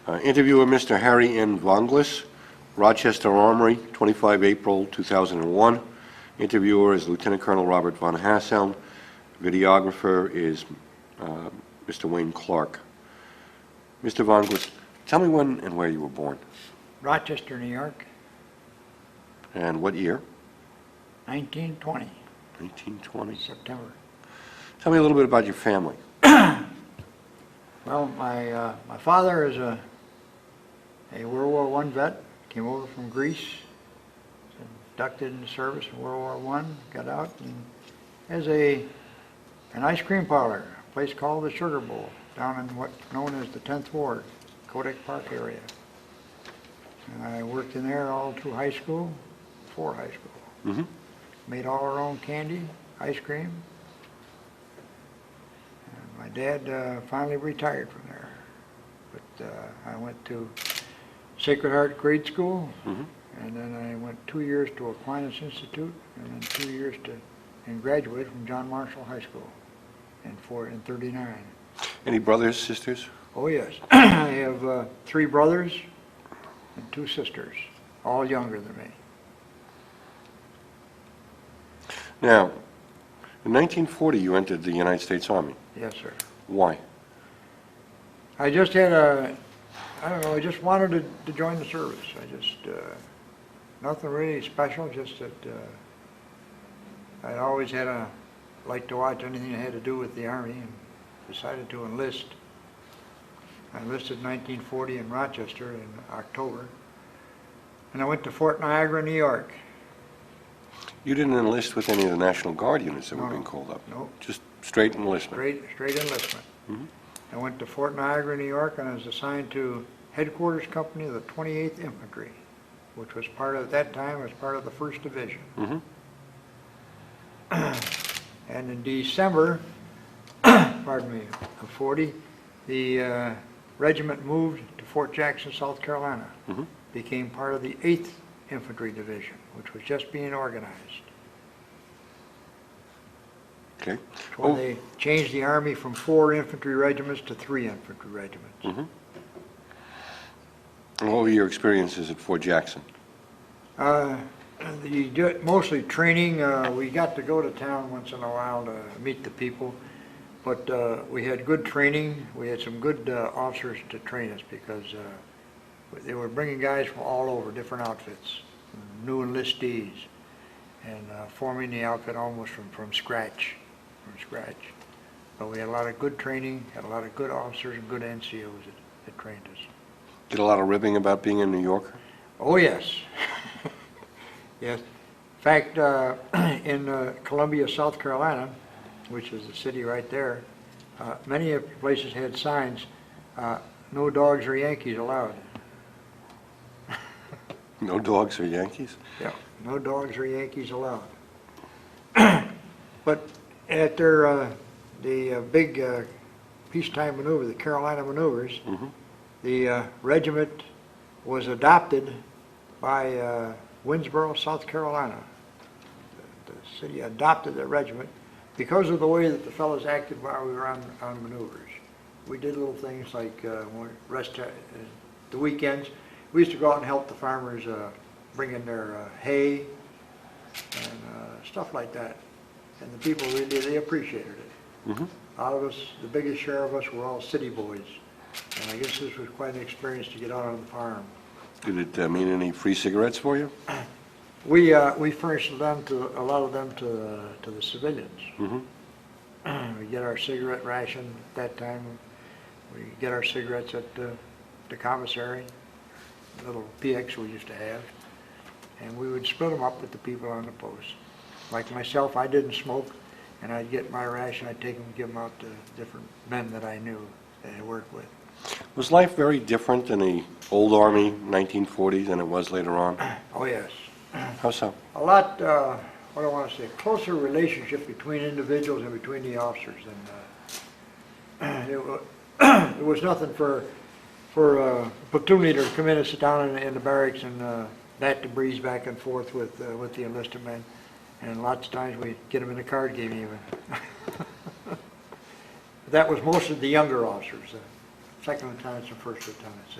Interviewer, Mr. Harry N. Vonglis, Rochester Armory, 25 April 2001. Interviewer is Lieutenant Colonel Robert von Hasseln. Videographer is Mr. Wayne Clark. Mr. Vonglis, tell me when and where you were born. Rochester, New York, And what year? 1920, 1920. September. Tell me a little bit about your family. Well, my father is a World War I vet, came over from Greece, inducted into service in World War I, got out, and has an ice cream parlor, a place called the Sugar Bowl, down in what's known as the 10th Ward, Kodak Park area. And I worked in there all through high school, before high school. Mm-hmm. Made all our own candy, ice cream. And my dad finally retired from there. But I went to Sacred Heart Grade School, Mm-hmm. and then I went 2 years to Aquinas Institute, and then 2 years and graduated from John Marshall High School in 39. Any brothers, sisters? Oh yes, I have 3 brothers and 2 sisters, all younger than me. Now, in 1940, you entered the United States Army. Yes, sir. Why? I just had I don't know, I just wanted to join the service. I just, nothing really special, just that I'd always liked to watch anything that had to do with the Army, and decided to enlist. I enlisted in 1940 in Rochester in October, and I went to Fort Niagara, New York. You didn't enlist with any of the National Guard units that were No, being called up? no. Just straight enlistment? Straight enlistment. Mhm. I went to Fort Niagara, New York, and I was assigned to Headquarters Company of the 28th Infantry, which was part of, at that time, was part of the 1st Division. Mm-hmm. And in December, pardon me, of 40, the regiment moved to Fort Jackson, South Carolina. Mm-hmm. Became part of the 8th Infantry Division, which was just being organized. Okay. When they changed the Army from 4 infantry regiments to 3 infantry regiments. Mm-hmm. And what were your experiences at Fort Jackson? Mostly training. We got to go to town once in a while to meet the people, but we had good training. We had some good officers to train us, because they were bringing guys from all over, different outfits, new enlistees, and forming the outfit almost from scratch. But we had a lot of good training, had a lot of good officers and good NCOs that trained us. Did a lot of ribbing about being a New Yorker? Oh yes. Yes. In fact, in Columbia, South Carolina, which is the city right there, many places had signs, no dogs or Yankees allowed. No dogs or Yankees? Yeah, no dogs or Yankees allowed. But at the big peacetime maneuver, the Carolina maneuvers, Mm-hmm. the regiment was adopted by Winnsboro, South Carolina. The city adopted the regiment because of the way that the fellows acted while we were on maneuvers. We did little things like the weekends. We used to go out and help the farmers bring in their hay and stuff like that. And the people really, they appreciated it. Mm-hmm. All of us, the biggest share of us were all city boys. And I guess this was quite an experience to get out on the farm. Did it mean any free cigarettes for you? We furnished a lot of them to the civilians. Mm-hmm. We get our cigarette ration at that time. We get our cigarettes at the commissary, little PX we used to have, and we would split them up with the people on the post. Like myself, I didn't smoke, and I'd get my ration, I'd take them and give them out to different men that I knew that I worked with. Was life very different in the old Army, 1940s, than it was later on? Oh yes. How so? A lot, what do I want to say, closer relationship between individuals and between the officers. And it was nothing for a platoon leader to come in and sit down in the barracks and bat the breeze back and forth with the enlisted men. And lots of times we'd get them in a card game even. That was most of the younger officers. second lieutenants and first lieutenants.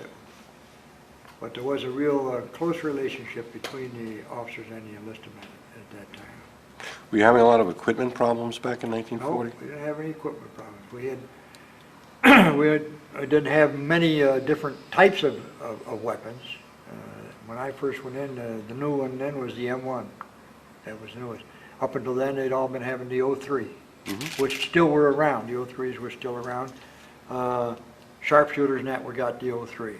But there was a real close relationship between the officers and the enlisted men at that time. Were you having a lot of equipment problems back in No, 1940? we didn't have any equipment problems. I didn't have many different types of weapons. When I first went in, the new one then was the M1. That was newest. Up until then, they'd all been having the 03, which still were around. The 03s were still around. Sharpshooters and that, we got the 03.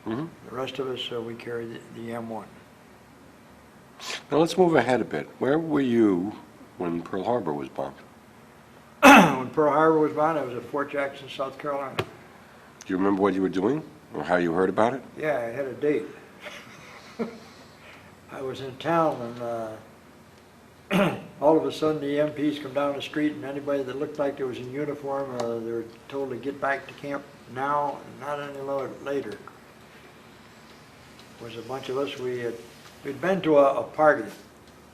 The rest of us, we carried the M1. Now let's move ahead a bit. Where were you when Pearl Harbor was bombed? When Pearl Harbor was bombed, I was at Fort Jackson, South Carolina. Do you remember what you were doing or how you heard about it? Yeah, I had a date. I was in town and all of a sudden the MPs come down the street and anybody that looked like they was in uniform, they were told to get back to camp now, not any later. It was a bunch of us, we'd been to a party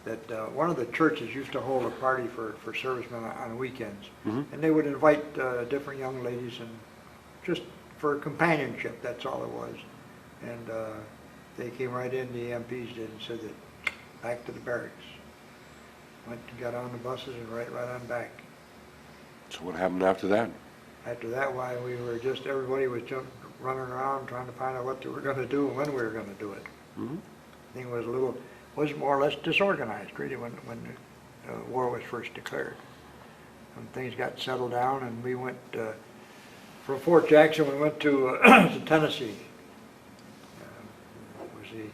that one of the churches used to hold a party for servicemen on weekends. And they would invite different young ladies and just for companionship, that's all it was. And they came right in, the MPs did, and said that back to the barracks. Went and got on the buses and right on back. So what happened after that? After that, why we were just, everybody was running around trying to find out what they were going to do and when we were going to do it. Thing was was more or less disorganized really when the war was first declared. When things got settled down and we went from Fort Jackson, we went to Tennessee. It was the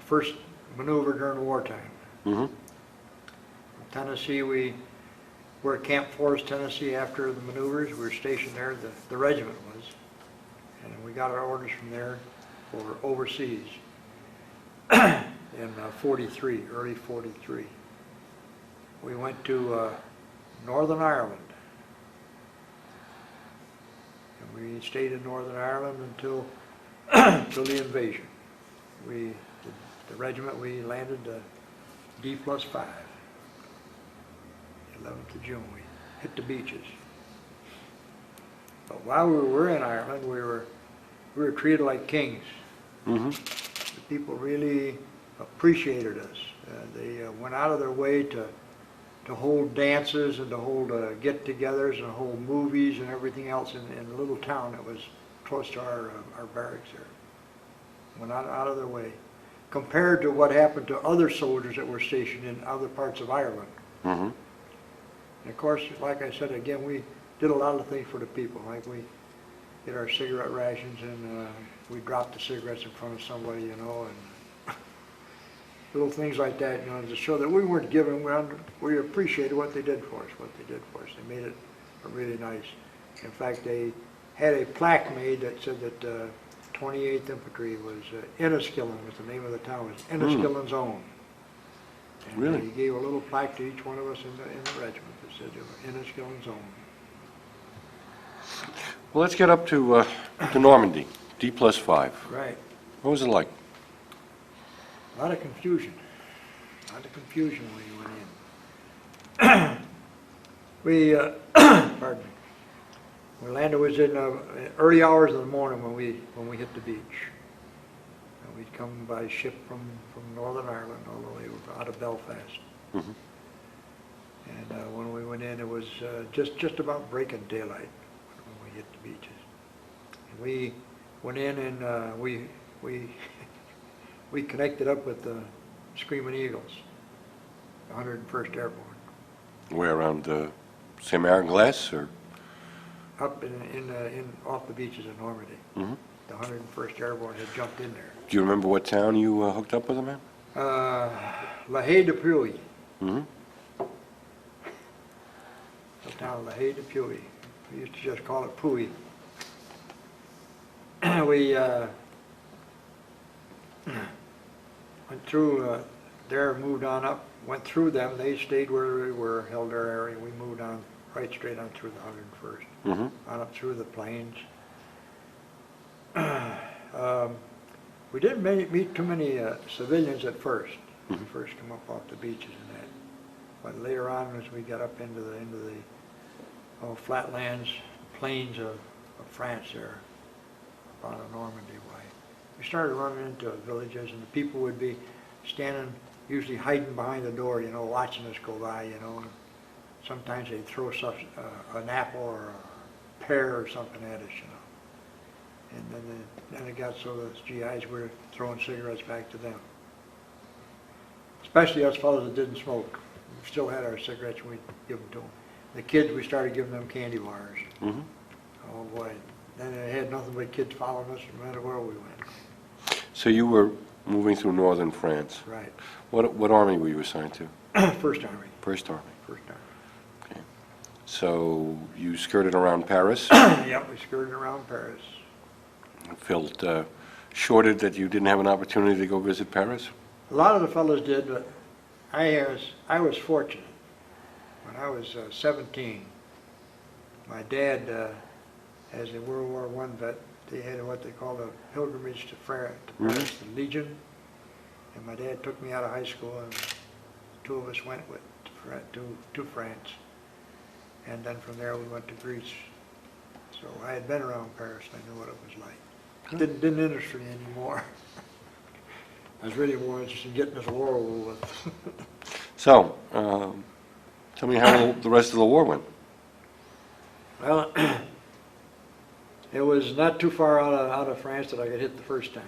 first maneuver during wartime. Tennessee, we were at Camp Forest, Tennessee after the maneuvers. We were stationed there, the regiment was. And we got our orders from there for overseas in 43, early 43. We went to Northern Ireland. And we stayed in Northern Ireland until the invasion. The regiment, we landed D+5. 11th of June, we hit the beaches. But while we were in Ireland, we were treated like kings. The people really appreciated us. They went out of their way to hold dances and to hold get-togethers and hold movies and everything else in a little town that was close to our barracks there. Went out of their way. Compared to what happened to other soldiers that were stationed in other parts of Ireland. And of course, like I said, again, we did a lot of things for the people. Like we did our cigarette rations and we dropped the cigarettes in front of somebody, you know, and little things like that, you know, to show that we weren't giving, we appreciated what they did for us, They made it really nice. In fact, they had a plaque made that said that 28th Infantry was Enniskillen, was the name of the town, was Enniskillen's own. And Really? he gave a little plaque to each one of us in the regiment that said they were Enniskillen's own. Well, let's get up to Normandy, D+5. Right. What was it like? A lot of confusion. When you went in. Pardon me. We landed was in early hours of the morning when we hit the beach. And we'd come by ship from Northern Ireland all the way out of Belfast. And when we went in, it was just about breaking daylight when we hit the beaches. And we went in and we connected up with the Screaming Eagles, the 101st Airborne. Where, around St. Mary-Glass, or? Up in off the beaches of Normandy. The 101st Airborne had jumped in there. Do you remember what town you hooked up with them in? Hay De Poie. Mm-hmm. The town of Hay De Poie. We used to just call it Poie. We went through there, moved on up, went through them. They stayed where we were, held their area. We moved on right straight on through the 101st, on up through the plains. We didn't meet too many civilians at first. When we first come up off the beaches and that. But later on, as we got up into the flatlands, plains of France there, on a Normandy way. We started running into villages, and the people would be standing, usually hiding behind the door, you know, watching us go by, you know. And sometimes they'd throw an apple or a pear or something at us, you know. And then it got so that GIs were throwing cigarettes back to them. Especially us fellows that didn't smoke. We still had our cigarettes and we'd give them to them. The kids, we started giving them candy bars. Mm-hmm. Oh boy, then they had nothing but kids following us no matter where we went. So you were moving through northern France. Right. What army were you assigned to? First Army. First Army. First Army. Okay. So you skirted around Paris. Yep, we skirted around Paris. Felt shorted that you didn't have an opportunity to go visit Paris? A lot of the fellows did, but I was fortunate. When I was 17, my dad, as a World War I vet, they had what they called a pilgrimage to Paris, the Legion. And my dad took me out of high school, and two of us went to France. And then from there we went to Greece. So I had been around Paris, and I knew what it was like. Didn't interest me anymore. I was really more interested in getting this war over with. So, tell me how the rest of the war went. Well, it was not too far out of France that I got hit the first time.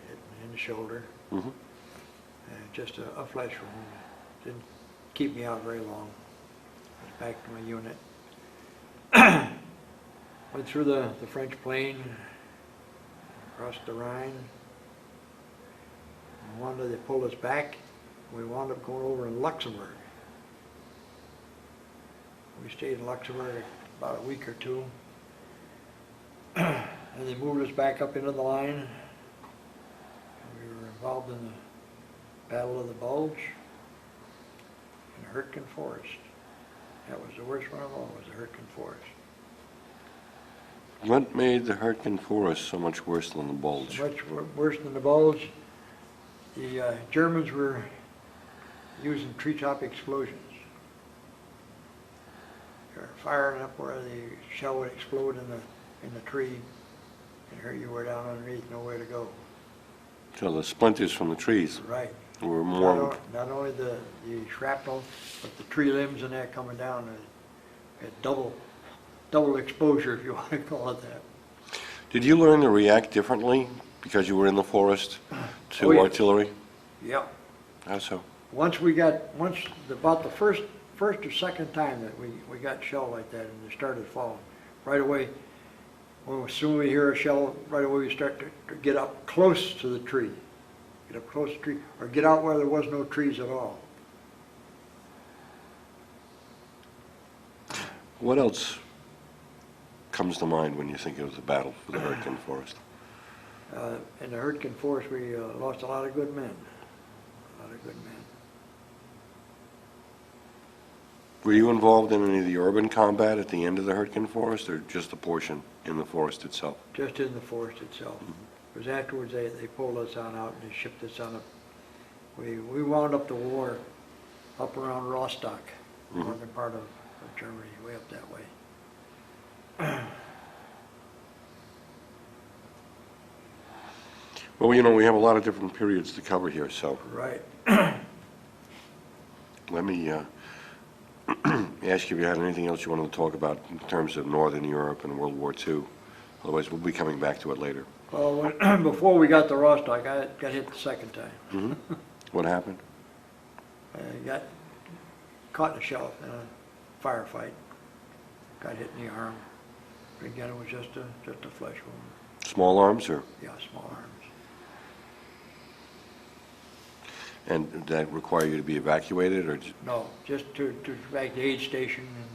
Hit me in the shoulder. Mm-hmm. Just a flesh wound. Didn't keep me out very long. I was back to my unit. Went through the French plain, across the Rhine. And one day they pulled us back. We wound up going over in Luxembourg. We stayed in Luxembourg about a week or two. And they moved us back up into the line. And we were involved in the Battle of the Bulge in Hurtgen Forest. That was the worst one of all, was the Hurtgen Forest. What made the Hurtgen Forest so much worse than the Bulge? Much worse than the Bulge. The Germans were using treetop explosions. They were firing up where the shell would explode in the tree, and here you were down underneath, nowhere to go. So the splinters from the trees right. were more... Not only the shrapnel, but the tree limbs and that coming down, at double exposure, if you want to call it that. Did you learn to react differently because you were in the forest to artillery? Yep. How so? About the first or second time that we got shell like that and it started falling, right away, as soon as we hear a shell, right away we start to get up close to the tree. Get up close to the tree, or get out where there was no trees at all. What else comes to mind when you think of the battle for the Hurtgen Forest? In the Hurtgen Forest, we lost a lot of good men. A lot of good men. Were you involved in any of the urban combat at the end of the Hurtgen Forest, or just a portion in the forest itself? Just in the forest itself. Because afterwards they pulled us on out and they shipped us on we wound up the war up around Rostock, northern part of Germany, way up that way. Well, you know, we have a lot of different periods to cover here, so Right. let me ask you if you had anything else you wanted to talk about in terms of Northern Europe and World War II. Otherwise, we'll be coming back to it later. Well, before we got to Rostock, I got hit the second time. What happened? I got caught in a shell in a firefight. Got hit in the arm. Again, it was just a flesh wound. Small arms, or? Yeah, small arms. And did that require you to be evacuated, or? No, just to back to the aid station and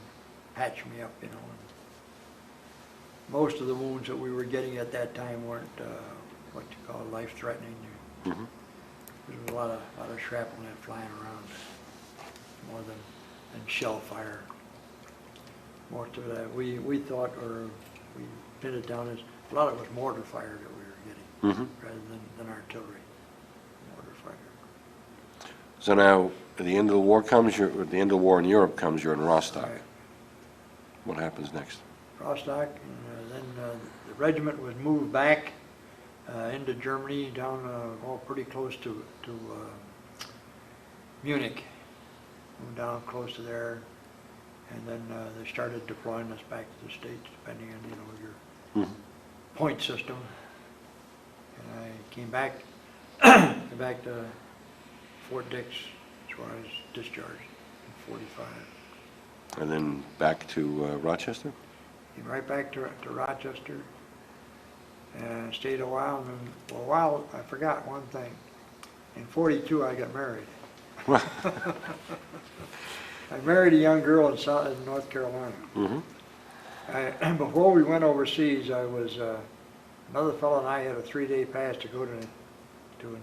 patch me up, you know. And most of the wounds that we were getting at that time weren't what you call life-threatening. There was a lot of shrapnel flying around, more than shell fire. Most of that we thought, or we pinned it down as a lot of it was mortar fire that we were getting, rather than artillery. Mortar fire. So now, at the end of the war comes, at the end of the war in Europe comes, you're in Rostock. Right. What happens next? Rostock, and then the regiment was moved back into Germany, down pretty close to Munich. Moved down close to there, and then they started deploying us back to the States, depending on your point system. And I came back to Fort Dix, as where I was discharged in '45. And then back to Rochester? Came right back to Rochester, and stayed a while. And then, for a while, I forgot one thing. In '42, I got married. I married a young girl in North Carolina. Before we went overseas, I was another fellow and I had a 3-day pass to go to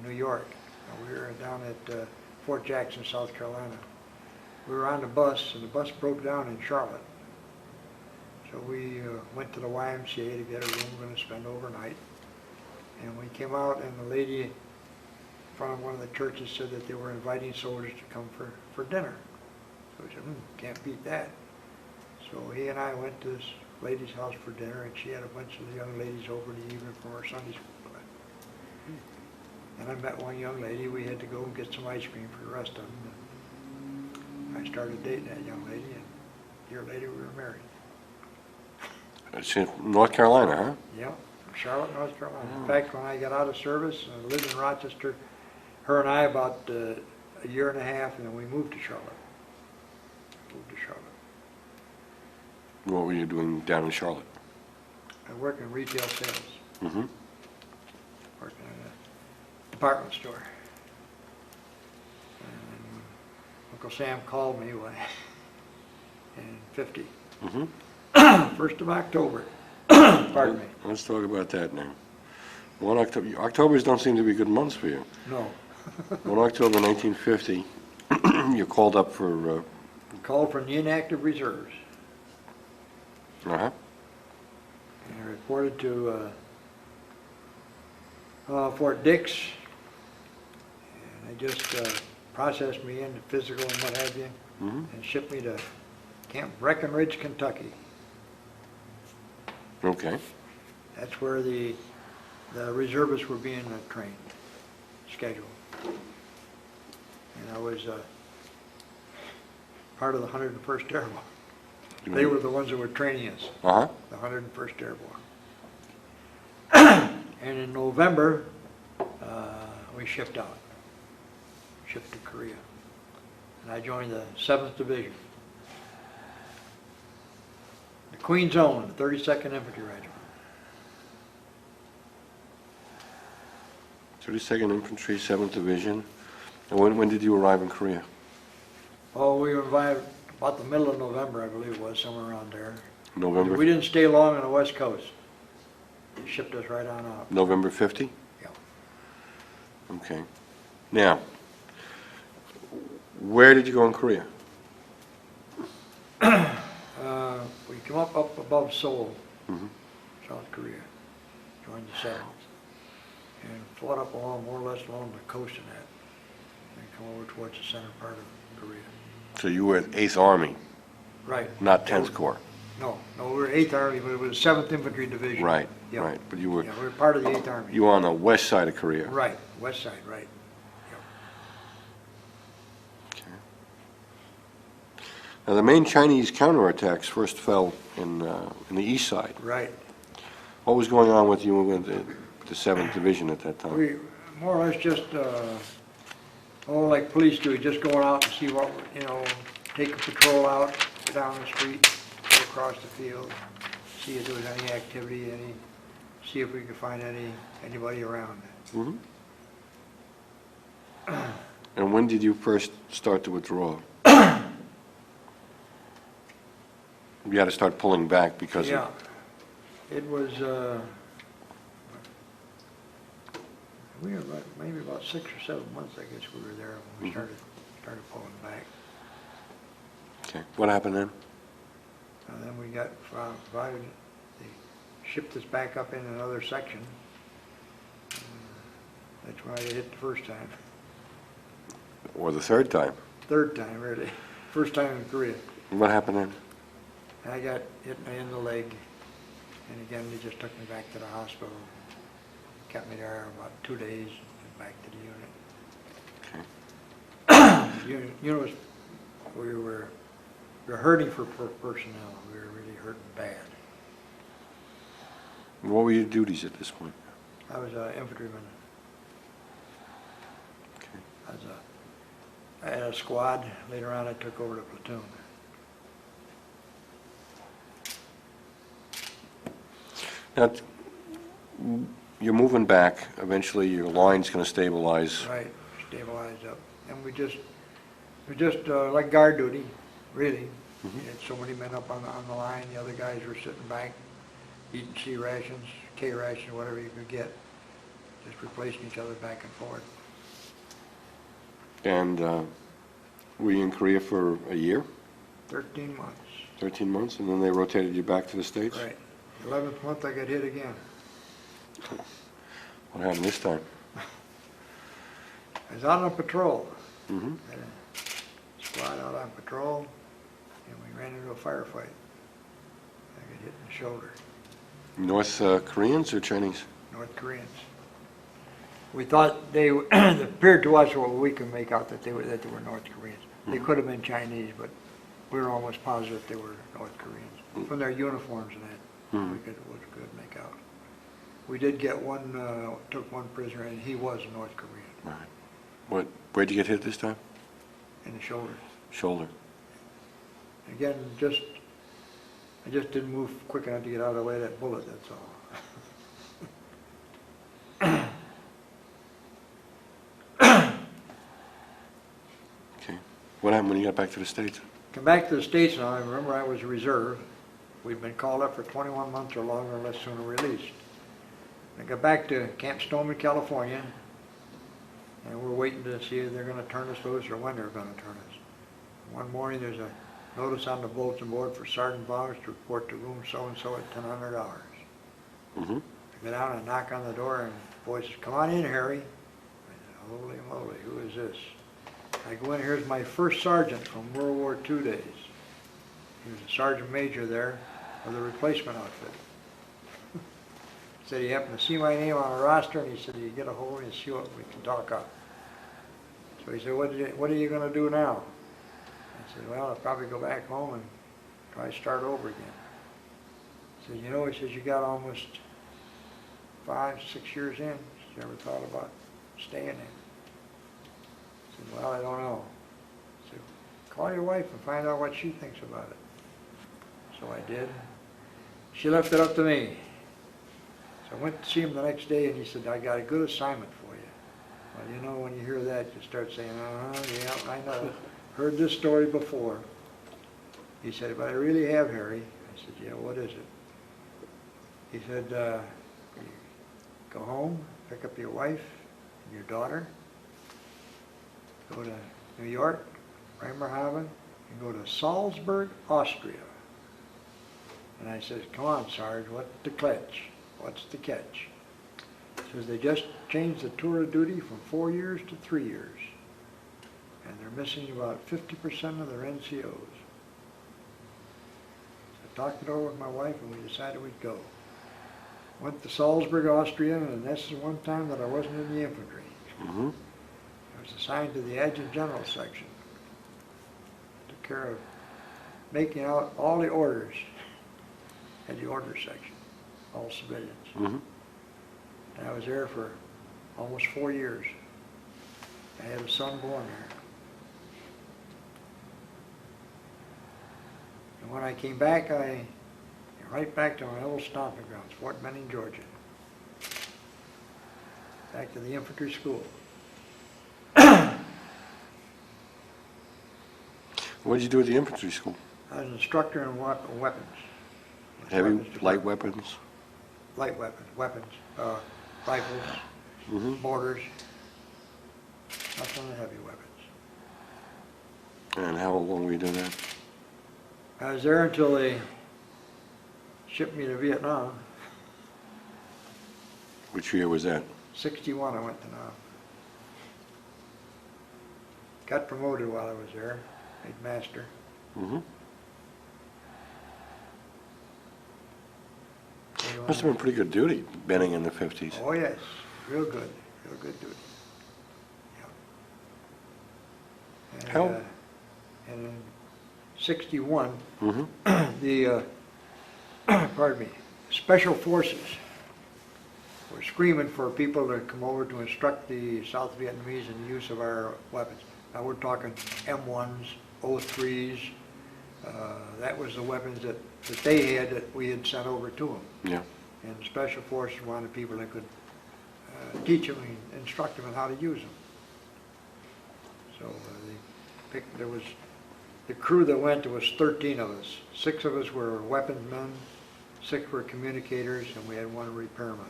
New York. We were down at Fort Jackson, South Carolina. We were on the bus, and the bus broke down in Charlotte. So we went to the YMCA to get a room. We were going to spend overnight. And we came out, and the lady in front of one of the churches said that they were inviting soldiers to come for dinner. So we said, can't beat that. So he and I went to this lady's house for dinner, and she had a bunch of the young ladies over in the evening from our Sunday school class. And I met one young lady. We had to go and get some ice cream for the rest of them. And I started dating that young lady, and a year later we were married. It's in North Carolina, huh? Yeah, from Charlotte, North Carolina. In fact, when I got out of service, I lived in Rochester, her and I about a year and a half, and then we moved to Charlotte. What were you doing down in Charlotte? I worked in retail sales. Mm-hmm. Working in a department store. And Uncle Sam called me in '50. Mm-hmm. 1st of October. Pardon me. Let's talk about that now. 1 October. Octobers don't seem to be good months for you. No. 1 October 1950, you're called up for... Called from the inactive reserves. Uh-huh. And I reported to Fort Dix, and they just processed me into physical and what have you, and shipped me to Camp Breckenridge, Kentucky. Okay. That's where the reservists were being trained, scheduled. And I was part of the 101st Airborne. They were the ones that were training us, the 101st Airborne. And in November, we shipped out, shipped to Korea. And I joined the 7th Division. The Queen's Own, the 32nd Infantry Regiment. 32nd Infantry, 7th Division. And when did you arrive in Korea? Oh, we arrived about the middle of November, I believe it was, somewhere around there. November? We didn't stay long on the West Coast. They shipped us right on out. November 50? Yeah. Okay. Now, where did you go in Korea? We come up above Seoul, South Korea, joined the 7th, and fought up along, more or less along the coast of that, and come over towards the center part of Korea. So you were at 8th Army, Right. not 10th Corps? No, we were 8th Army, but it was 7th Infantry Division. Right, Yep. right. But you were Yeah, we were part of the 8th Army. you were on the west side of Korea. Right, west side, right. Now, the main Chinese counterattacks first fell in the east side. Right. What was going on with you with the 7th Division at that time? We more or less just, like police do, just going out and see what, take a patrol out, go down the street, go across the field, see if there was any activity, see if we could find anybody around. And when did you first start to withdraw? You had to start pulling back because Yeah, of... it was, we were maybe about 6 or 7 months, I guess we were there when we started pulling back. Okay. What happened then? And then we got provided, they shipped us back up in another section. That's why they hit the first time. Or the third time? Third time, really. First time in Korea. What happened then? I got hit in the leg, And again, they just took me back to the hospital, kept me there about 2 days, and back to the unit. Unit was, we were hurting for personnel. We were really hurting bad. What were your duties at this point? I was an infantryman. Okay. I had a squad. Later on, I took over the platoon. Now, you're moving back. Eventually, your line's going to stabilize. Right, stabilized up. And we just like guard duty, really. Mhm. We had so many men up on the line. The other guys were sitting back, eating C rations, K rations, whatever you could get. Just replacing each other back and forth. And were you in Korea for a year, 13 months. 13 months, and then they rotated you back to the States? Right. 11th month I got hit again. What happened this time? I was out on patrol. Mm-hmm. Had a squad out on patrol, and we ran into a firefight. I got hit in the shoulder. North Koreans or Chinese? North Koreans. We thought they it appeared to us, well, we could make out that they were North Koreans. They could have been Chinese, but we were almost positive they were North Koreans. From their uniforms and that, we could make out. We did get took one prisoner, and he was a North Korean. Right. Where'd you get hit this time? In the shoulder. Shoulder. Again, I just didn't move quick enough to get out of the way of that bullet, that's all. Okay. What happened when you got back to the States? Come back to the States now. I remember I was a reserve. We'd been called up for 21 months or longer unless sooner released. I got back to Camp Stoneman, California, and we're waiting to see if they're going to turn us loose or when they're going to turn us. One morning there's a notice on the bulletin board for Sergeant Vonglis to report to room so-and-so at 1000 hours. Mm-hmm. I go down and knock on the door, and the boy says, "Come on in, Harry." I said, "Holy moly, who is this?" I go in, here's my first sergeant from World War II days. He was a sergeant major there of the replacement outfit. He said he happened to see my name on a roster, and he said, "You get a hold of me and see what we can talk up." So he said, what are you going to do now? I said, "Well, I'll probably go back home and try to start over again." He said, he says, "You got almost 5, 6 years in. You ever thought about staying in?" I said, "Well, I don't know." He said, "Call your wife and find out what she thinks about it." So I did. She left it up to me. So I went to see him the next day, and he said, "I got a good assignment for you." Well, when you hear that, you start saying, yeah, I know. Heard this story before. He said, "But I really have, Harry." I said, "Yeah, what is it?" He said, "Go home, pick up your wife and your daughter, go to New York, Bremerhaven, and go to Salzburg, Austria." And I said, "Come on, Sarge, what's the catch? What's the catch?" He says, "They just changed the tour of duty from 4 years to 3 years. And they're missing about 50% of their NCOs. So I talked it over with my wife, and we decided we'd go. Went to Salzburg, Austria, and this is one time that I wasn't in the infantry. Mm-hmm. I was assigned to the Adjutant General section. Took care of making out all the orders at the order section, all civilians. Mm-hmm. And I was there for almost 4 years. I had a son born there. And when I came back, right back to my old stomping grounds, Fort Benning, Georgia. Back to the infantry school. What did you do at the infantry school? I was an instructor in weapons. Heavy, Weapons light department. weapons? Light weapons, rifles, Mm-hmm. mortars, nothing on the heavy weapons. And how long were you doing that? I was there until they shipped me to Vietnam. Which year was that? 61 I went to Nam. Got promoted while I was there, made master. Mm-hmm. Must have been pretty good duty, Benning in the 50s. Oh, yes, real good duty. Yeah. And, How- and in 61, Mm-hmm. the, pardon me, Special Forces were screaming for people to come over to instruct the South Vietnamese in the use of our weapons. Now, we're talking M1s, O3s, that was the weapons that they had that we had sent over to them. Yeah. And the Special Forces wanted people that could teach them and instruct them on how to use them. So they picked, there was, the crew that went, there was 13 of us. 6 of us were weapons men, 6 were communicators, and we had 1 repairman.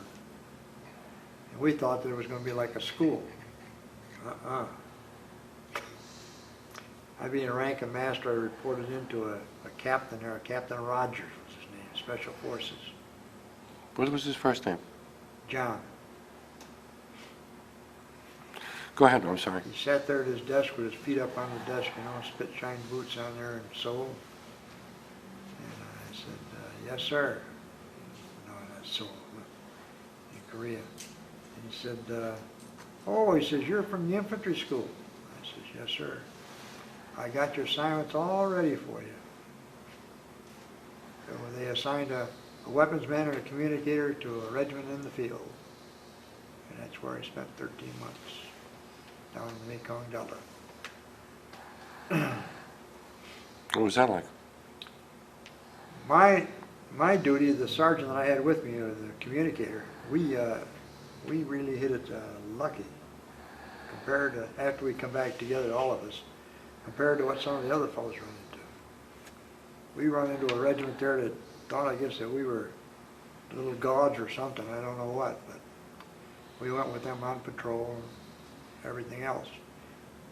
And we thought that it was going to be like a school. I being a ranking master, I reported into a captain there, Captain Rogers was his name, Special Forces. What was his first name? John. Go ahead, I'm sorry. He sat there at his desk with his feet up on the desk, you know, spit shine boots on there and Seoul. And I said, yes, sir. No, that's Seoul, in Korea. And he said, oh, he says, you're from the infantry school. I says, yes, sir. I got your assignments all ready for you. So they assigned a weapons man and a communicator to a regiment in the field. And that's where I spent 13 months, down in the Mekong Delta. What was that like? My duty, the sergeant that I had with me, the communicator, we really hit it lucky compared to, after we come back together, all of us, compared to what some of the other fellows run into. We run into a regiment there that thought, I guess, that we were little gods or something, I don't know what, but we went with them on patrol and everything else.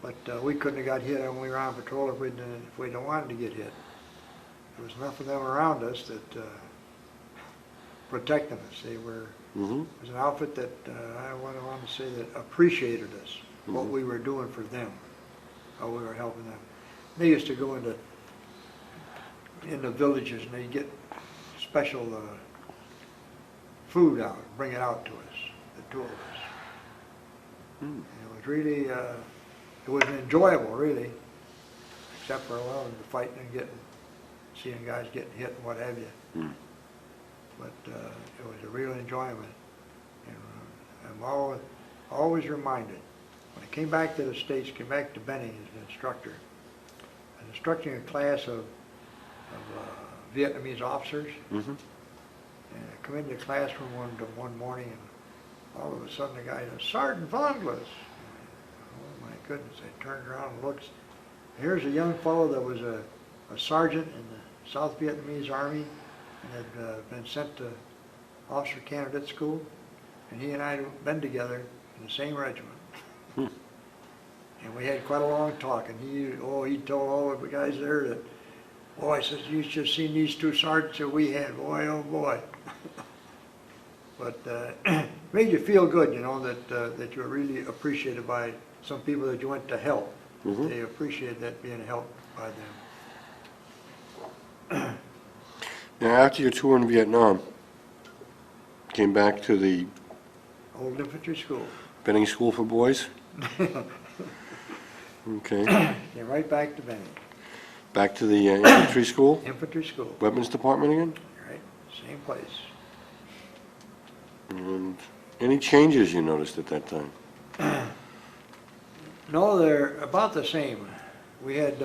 But we couldn't have got hit when we were on patrol if we'd wanted to get hit. There was enough of them around us that protected us. They were, Mm-hmm. it was an outfit that I want to say that appreciated us, what we were doing for them, how we were helping them. They used to go into villages and they'd get special food out, bring it out to us, the 2 of us. And it was really, it was enjoyable, really, except for, well, the fighting and seeing guys getting hit and what have you. But it was a real enjoyment. And I'm always reminded, when I came back to the States, came back to Benning as an instructor, I was instructing a class of Vietnamese officers. Mm-hmm. And I come into the classroom one morning, and all of a sudden the guy says, Sergeant Vonglis. Oh my goodness, I turned around and looked. Here's a young fellow that was a sergeant in the South Vietnamese Army and had been sent to officer candidate school. And he and I had been together in the same regiment. And we had quite a long talk, and he told all of the guys there that, boy, I says, you should have seen these 2 sergeants that we had, boy, oh boy. But made you feel good, you know, that you were really appreciated by some people that you went to help. Mm-hmm. They appreciated that being helped by them. Now, after your tour in Vietnam, came back to the Old infantry school. Benning School for Boys? Okay. Came right back to Benning. Back to the infantry school? Infantry school, Weapons department again? right? Same place. And any changes you noticed at that time? No, they're about the same. We had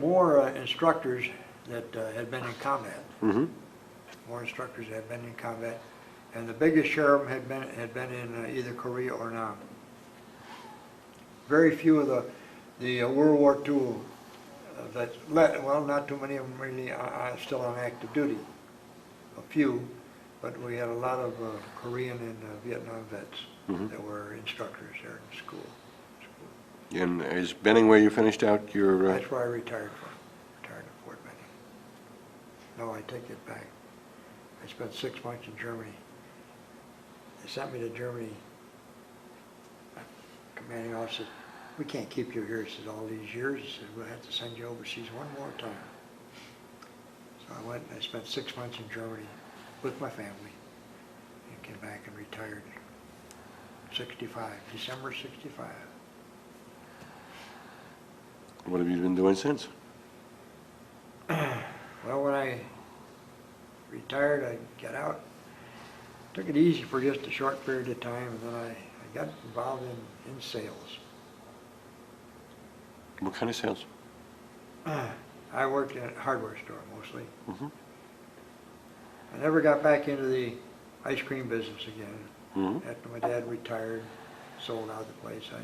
more instructors that had been in combat. Mm-hmm. More instructors that had been in combat, and the biggest share of them had been in either Korea or Nam. Very few of the World War II well, not too many of them really are still on active duty. A few, but we had a lot of Korean and Vietnam vets that were instructors there in school. And is Benning where you finished out your... That's where I retired from. Retired at Fort Benning. No, I take it back. I spent 6 months in Germany. They sent me to Germany. Commanding officer said, we can't keep you here. He said, all these years. He said, we'll have to send you overseas one more time. So I went and I spent 6 months in Germany. with my family and came back and retired. 65, December 65. What have you been doing since? Well, when I retired, I got out, took it easy for just a short period of time, and then I got involved in sales. What kind of sales? I worked in a hardware store mostly. Mm-hmm. I never got back into the ice cream business again. Mm-hmm. After my dad retired, sold out the place, I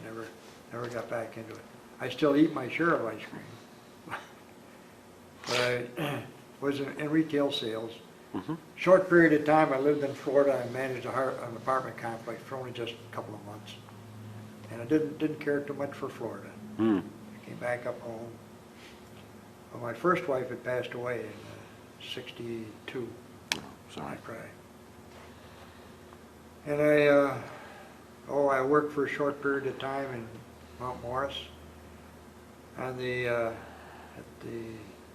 never got back into it. I still eat my share of ice cream. But I was in retail sales. Mm-hmm. Short period of time, I lived in Florida. I managed an apartment complex for only just a couple of months. And I didn't care too much for Florida. Mm. I came back up home. Well, my first wife had passed away in 62. Sorry. I cried. And I worked for a short period of time in Mount Morris on at the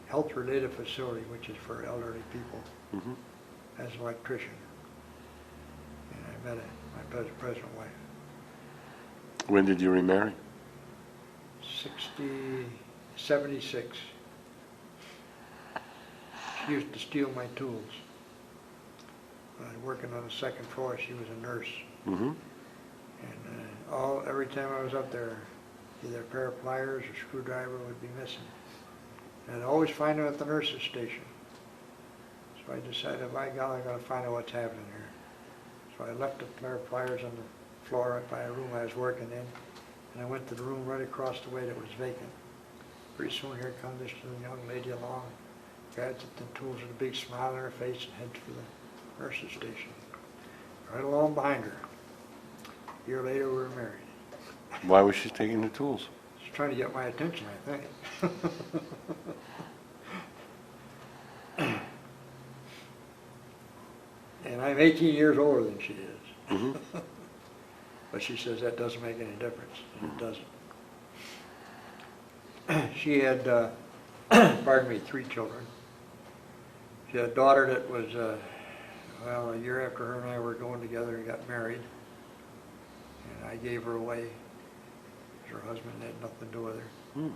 health-related facility, which is for elderly people, Mm-hmm. as an electrician. And I met my present wife. When did you remarry? 76. She used to steal my tools. When I was working on the second floor, she was a nurse. Mm-hmm. And every time I was up there, either a pair of pliers or screwdriver would be missing. And I'd always find them at the nurse's station. So I decided, by golly, I gotta find out what's happening here. So I left a pair of pliers on the floor right by the room I was working in, and I went to the room right across the way that was vacant. Pretty soon here comes this young lady along, grabs the tools with a big smile on her face and heads for the nurse's station. Right along behind her. A year later, we were married. Why was she taking the tools? She's trying to get my attention, I think. And I'm 18 years older than she is. Mm-hmm. But she says that doesn't make any difference, and it doesn't. She had, pardon me, 3 children. She had a daughter that was, a year after her and I were going together and got married. And I gave her away. Her husband had nothing to do with her. Mm.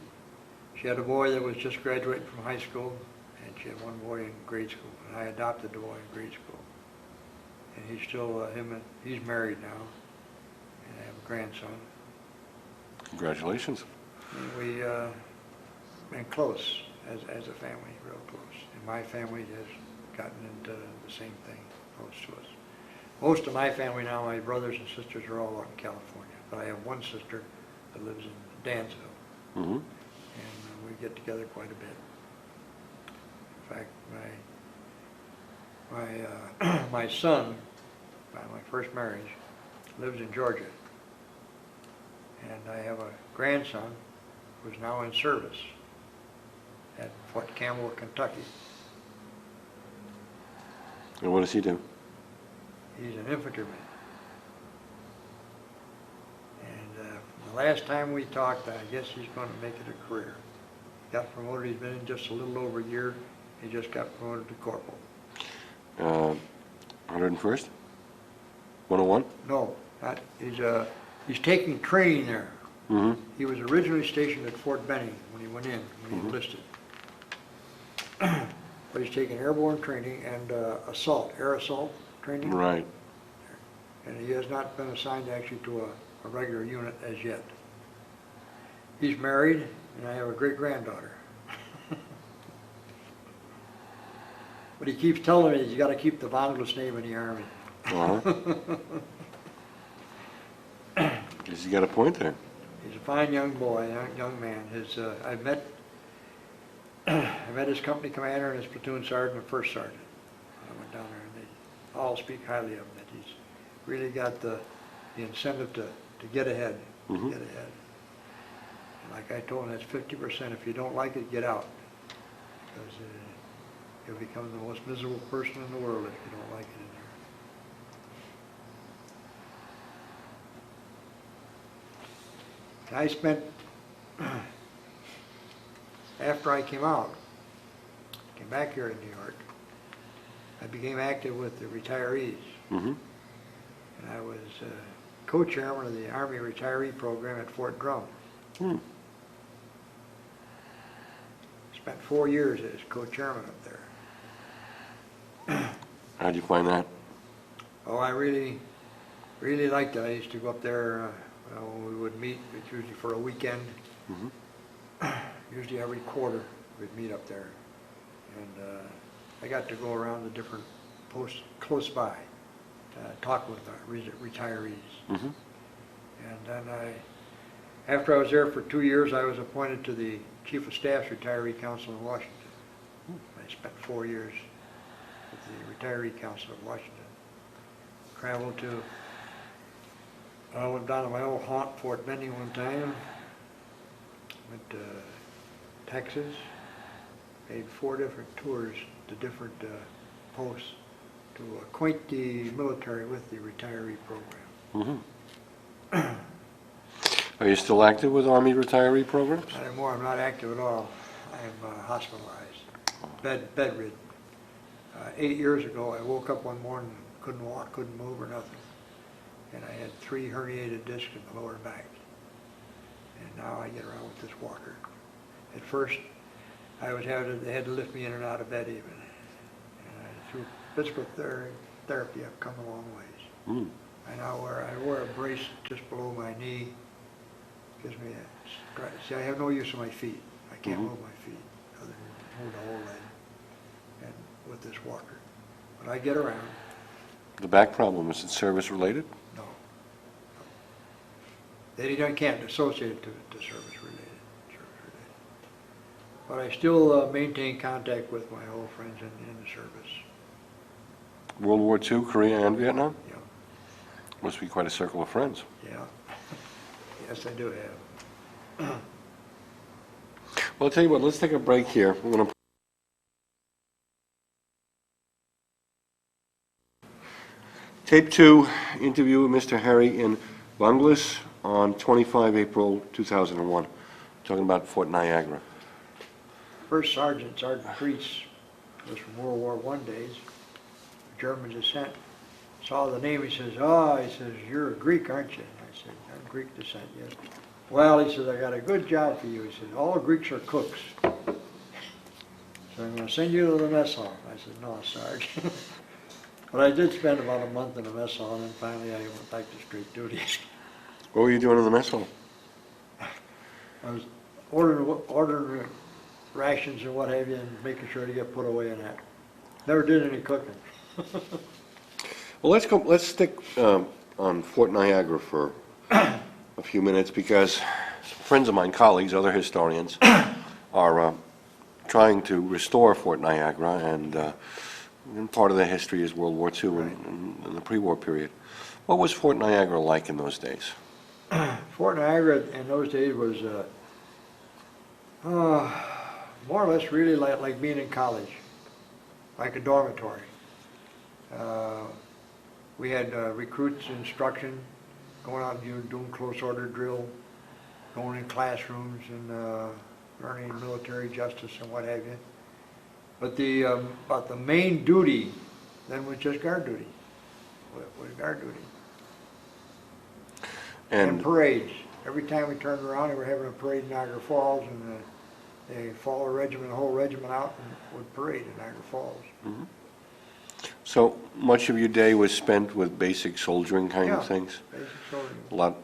She had a boy that was just graduating from high school, and she had one boy in grade school, and I adopted the boy in grade school. And he's still, he's married now, and I have a grandson. Congratulations. And we been close as a family, real close. And my family has gotten into the same thing, close to us. Most of my family now, my brothers and sisters are all out in California, but I have one sister that lives in Dansville, Mm-hmm. and we get together quite a bit. In fact, my son, by my first marriage, lives in Georgia, and I have a grandson who's now in service at Fort Campbell, Kentucky. And what does he do? He's an infantryman. And the last time we talked, I guess he's going to make it a career. He got promoted. He's been in just a little over a year. He just got promoted to corporal. 101st? 101? No, he's taking training there. Mm-hmm. He was originally stationed at Fort Benning when he went in, when he enlisted. But he's taking airborne training and air assault training. Right. And he has not been assigned actually to a regular unit as yet. He's married, and I have a great-granddaughter. But he keeps telling me he's got to keep the Vonglis name in the Army. Uh-huh. Guess you got a point there. He's a fine young boy, young man. I met his company commander and his platoon sergeant and first sergeant. I went down there, and they all speak highly of him, that he's really got the incentive to get ahead, Mm-hmm. get ahead. And like I told him, that's 50%. If you don't like it, get out. Because you'll become the most miserable person in the world if you don't like it in there. I spent, after I came back here in New York, I became active with the retirees. Mm-hmm. And I was co-chairman of the Army retiree program at Fort Drum. Hmm. Spent 4 years as co-chairman up there. How'd you find that? Oh, I really liked it. I used to go up there, when we would meet, it's usually for a weekend. Mm-hmm. Usually every quarter, we'd meet up there. And I got to go around the different posts close by, talk with our retirees. Mm-hmm. And then after I was there for 2 years, I was appointed to the Chief of Staff's Retiree Council in Washington. I spent 4 years with the Retiree Council of Washington. Traveled to, I went down to my old haunt, Fort Benning, one time. Went to Texas. Made 4 different tours to different posts to acquaint the military with the retiree program. Mm-hmm. Are you still active with Army retiree programs? Not anymore. I'm not active at all. I'm hospitalized, bedridden. 8 years ago, I woke up one morning, couldn't walk, couldn't move or nothing. And I had 3 herniated discs in the lower back. And now I get around with this walker. At first, they had to lift me in and out of bed even. And through physical therapy, I've come a long ways. Mm. I wear a brace just below my knee. Gives me a, see, I have no use of my feet. I can't move my feet other than move the whole leg, and with this walker. But I get around. The back problem, is it service related? No. They can't associate it to service related. But I still maintain contact with my old friends in the service. World War II, Korea, and Vietnam? Yeah. Must be quite a circle of friends. Yeah. Yes, I do have. Well, I'll tell you what, let's take a break here. We're going to Tape 2, interview with Mr. Harry in Vonglis on 25 April 2001, talking about Fort Niagara. First Sergeant Priest, was from World War I days, German descent. Saw the name, he says, you're a Greek, aren't you? And I said, I'm Greek descent, yes. Well, he says, I got a good job for you. He said, all Greeks are cooks. So I'm going to send you to the mess hall. I said, no, Sarge. But I did spend about a month in the mess hall, and then finally I went back to straight duties. What were you doing in the mess hall? I was ordering rations and what have you, and making sure to get put away in that. Never did any cooking. Well, let's stick on Fort Niagara for a few minutes, because friends of mine, colleagues, other historians, are trying to restore Fort Niagara, and part of the history is World War II and the pre-war period. What was Fort Niagara like in those days? Fort Niagara in those days was more or less really like being in college, like a dormitory. We had recruits instruction, going out and doing close order drill, going in classrooms and learning military justice and what have you. But the main duty then was just guard duty. Was guard duty. And parades. Every time we turned around, they were having a parade in Niagara Falls, and they follow the whole regiment out and would parade in Niagara Falls. Mm-hmm. So much of your day was spent with basic soldiering kind of things? Basic soldiering. A lot.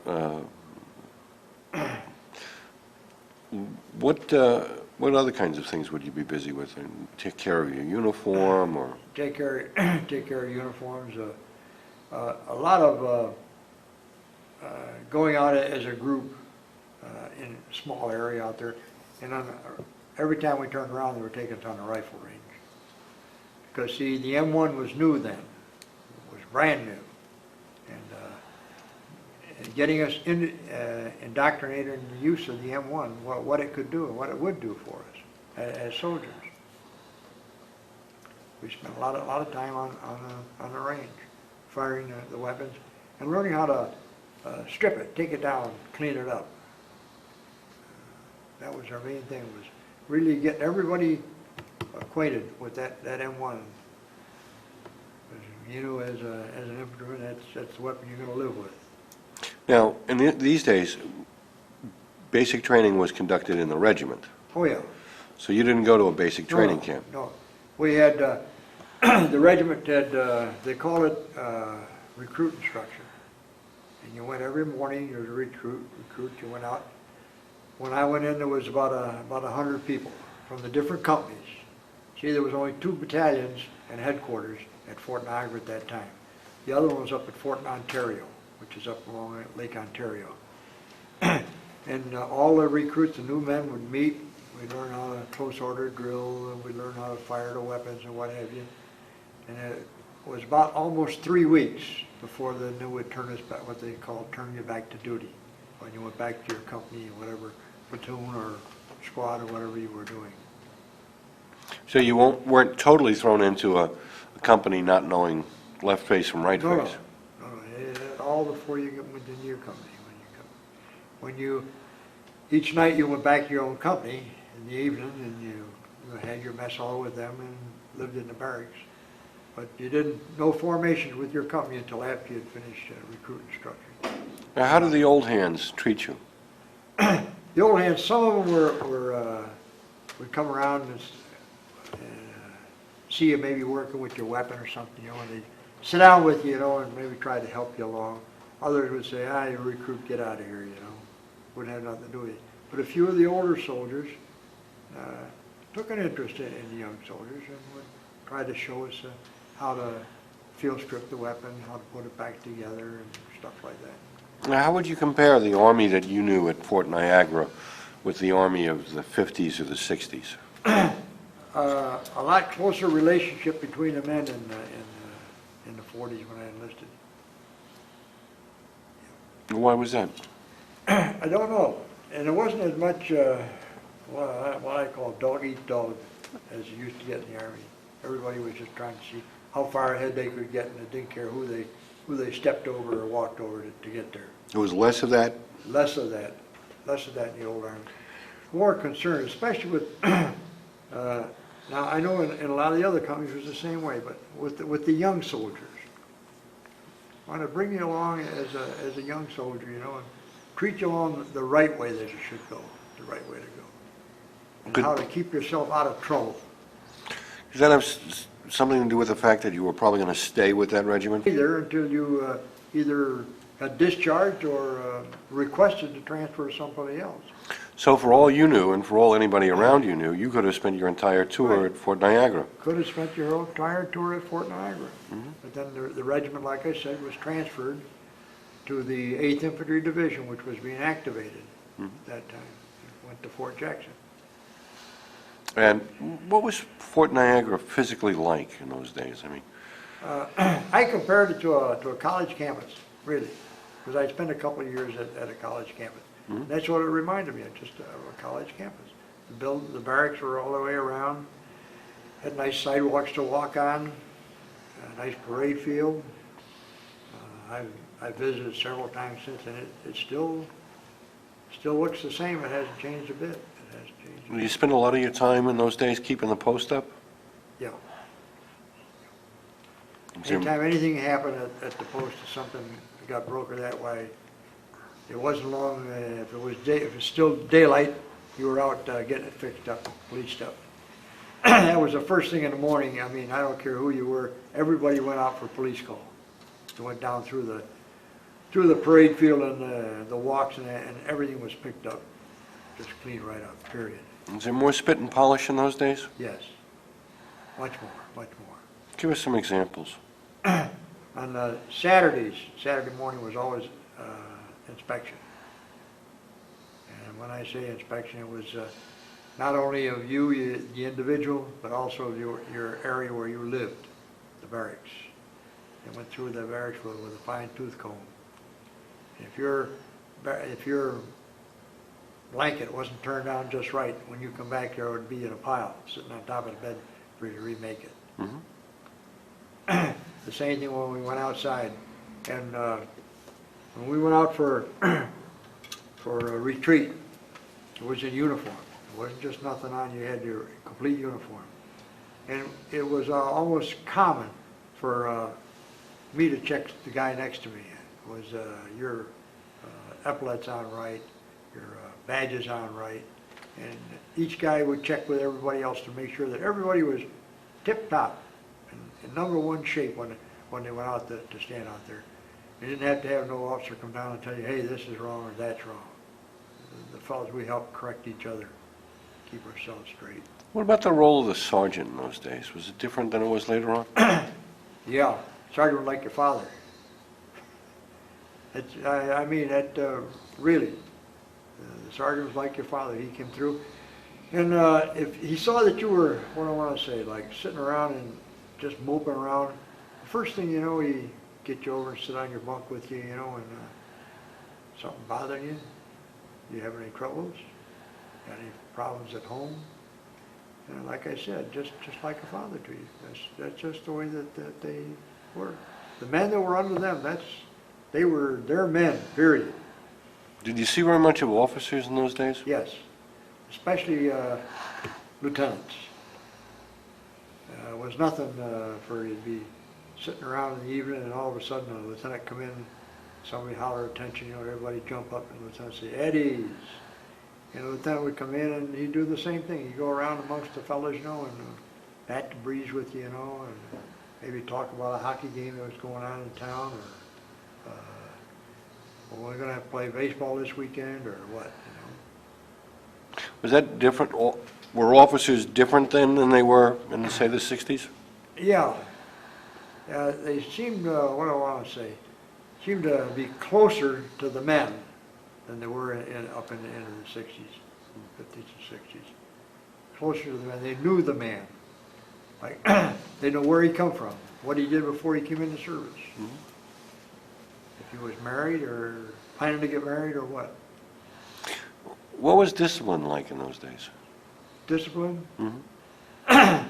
What other kinds of things would you be busy with? And take care of your uniform, or take care of uniforms. A lot of going out as a group in a small area out there, and every time we turned around, they were taking us on the rifle range. Because see, the M1 was new then, it was brand new, and getting us indoctrinated in the use of the M1, what it could do and what it would do for us as soldiers. We spent a lot of time on the range, firing the weapons and learning how to strip it, take it down, clean it up. That was our main thing, was really getting everybody acquainted with that M1. You know, as an infantryman, that's the weapon you're going to live with. Now, in these days, basic training was conducted in the regiment, Oh, yeah. so you didn't go to a basic training No, camp. No. We had, the regiment had, they call it recruit instruction. And you went every morning, you was a recruit, you went out. When I went in, there was about 100 people from the different companies. See, there was only 2 battalions and headquarters at Fort Niagara at that time. The other one was up at Fort Ontario, which is up along Lake Ontario. And all the recruits, the new men would meet. We'd learn how to close order drill, and we'd learn how to fire the weapons and what have you. And it was about almost 3 weeks before they knew would turn us back, what they called turn you back to duty. When you went back to your company, whatever platoon or squad or whatever you were doing. So you weren't totally thrown into a company not knowing left face from right No, face? no, all before you get within your company. When you, each night you went back to your own company in the evening and you had your mess hall with them and lived in the barracks. But you didn't, no formations with your company until after you'd finished recruit instruction. Now, how did the old hands treat you? The old hands, some of them would come around and see you maybe working with your weapon or something, you know, and they'd sit down with you, you know, and maybe try to help you along. Others would say, you're a recruit, get out of here, you know. Wouldn't have nothing to do with it. But a few of the older soldiers took an interest in the young soldiers and would try to show us how to field strip the weapon, how to put it back together and stuff like that. Now, how would you compare the Army that you knew at Fort Niagara with the Army of the 50s or the 60s? A lot closer relationship between the men in the 40s when I enlisted. Why was that? I don't know. And it wasn't as much what I call dog eat dog as you used to get in the Army. Everybody was just trying to see how far ahead they could get, and it didn't care who they stepped over or walked over to get there. There was less of that? Less of that in the old Army. More concerned, especially with, now I know in a lot of the other companies it was the same way, but with the young soldiers. I want to bring you along as a young soldier, you know, and treat you along the right way that you should go, the right way to go. And how to keep yourself out of trouble. Does that have something to do with the fact that you were probably going to stay with that regiment? Either until you either got discharged or requested to transfer to somebody else. So for all you knew, and for all anybody around you knew, you could have spent your entire tour Right. at Fort Niagara. Could have spent your whole entire tour at Fort Niagara. But then the regiment, like I said, was transferred to the 8th Infantry Division, which was being activated at that time. It went to Fort Jackson. And what was Fort Niagara physically like in those days? I mean, I compared it to a college campus, really, because I spent a couple of years at a college campus. That's what it reminded me of, just a college campus. The barracks were all the way around, had nice sidewalks to walk on, a nice parade field. I've visited several times since, and it still looks the same. It hasn't changed a bit. It hasn't changed. did you spend a lot of your time in those days keeping the post up? Yeah. Was there- Anytime anything happened at the post, or something got broken that way, it wasn't long, if it was still daylight, you were out getting it fixed up, policed up. That was the first thing in the morning. I mean, I don't care who you were, everybody went out for police call. They went down through the parade field and the walks, and everything was picked up, just cleaned right up, period. Was there more spit and polish in those days? Yes, much more, much more. Give us some examples. On Saturday morning was always inspection. And when I say inspection, it was not only of you, the individual, but also of your area where you lived, the barracks. They went through the barracks with a fine tooth comb. If your blanket wasn't turned down just right, when you come back there, it would be in a pile, sitting on top of the bed for you to remake it. The same thing when we went outside. And when we went out for a retreat, it was in uniform. It wasn't just nothing on, you had your complete uniform. And it was almost common for me to check the guy next to me. Was your epaulette's on right, your badge is on right, and each guy would check with everybody else to make sure that everybody was tip-top in number one shape when they went out to stand out there. You didn't have to have no officer come down and tell you, hey, this is wrong or that's wrong. The fellows, we helped correct each other, keep ourselves straight. What about the role of the sergeant in those days? Was it different than it was later on? Yeah, sergeant was like your father. I mean, really, the sergeant was like your father. He came through, and if he saw that you were, what do I want to say, like sitting around and just moping around, the first thing you know, he get you over and sit on your bunk with you, you know, and something bothering you. Do you have any troubles? Got any problems at home? And like I said, just like a father to you. That's just the way that they were. The men that were under them, they were their men, period. Did you see very much of officers in those days? Yes, especially lieutenants. It was nothing for you to be sitting around in the evening and all of a sudden a lieutenant come in, somebody holler attention, you know, everybody jump up and the lieutenant say, Eddies. And the lieutenant would come in and he'd do the same thing. He'd go around amongst the fellows, you know, and bat the breeze with you, you know, and maybe talk about a hockey game that was going on in town, or well, we're going to have to play baseball this weekend, or what, you know. Was that different? Were officers different then than they were in, say, the 60s? Yeah. They seemed, what do I want to say, seemed to be closer to the men than they were up in the end of the 60s, 50s and 60s. Closer to the man. They knew the man. Like, they know where he come from, what he did before he came into service. Mm-hmm. If he was married or planning to get married or what. What was discipline like in those days? Discipline? Mm-hmm.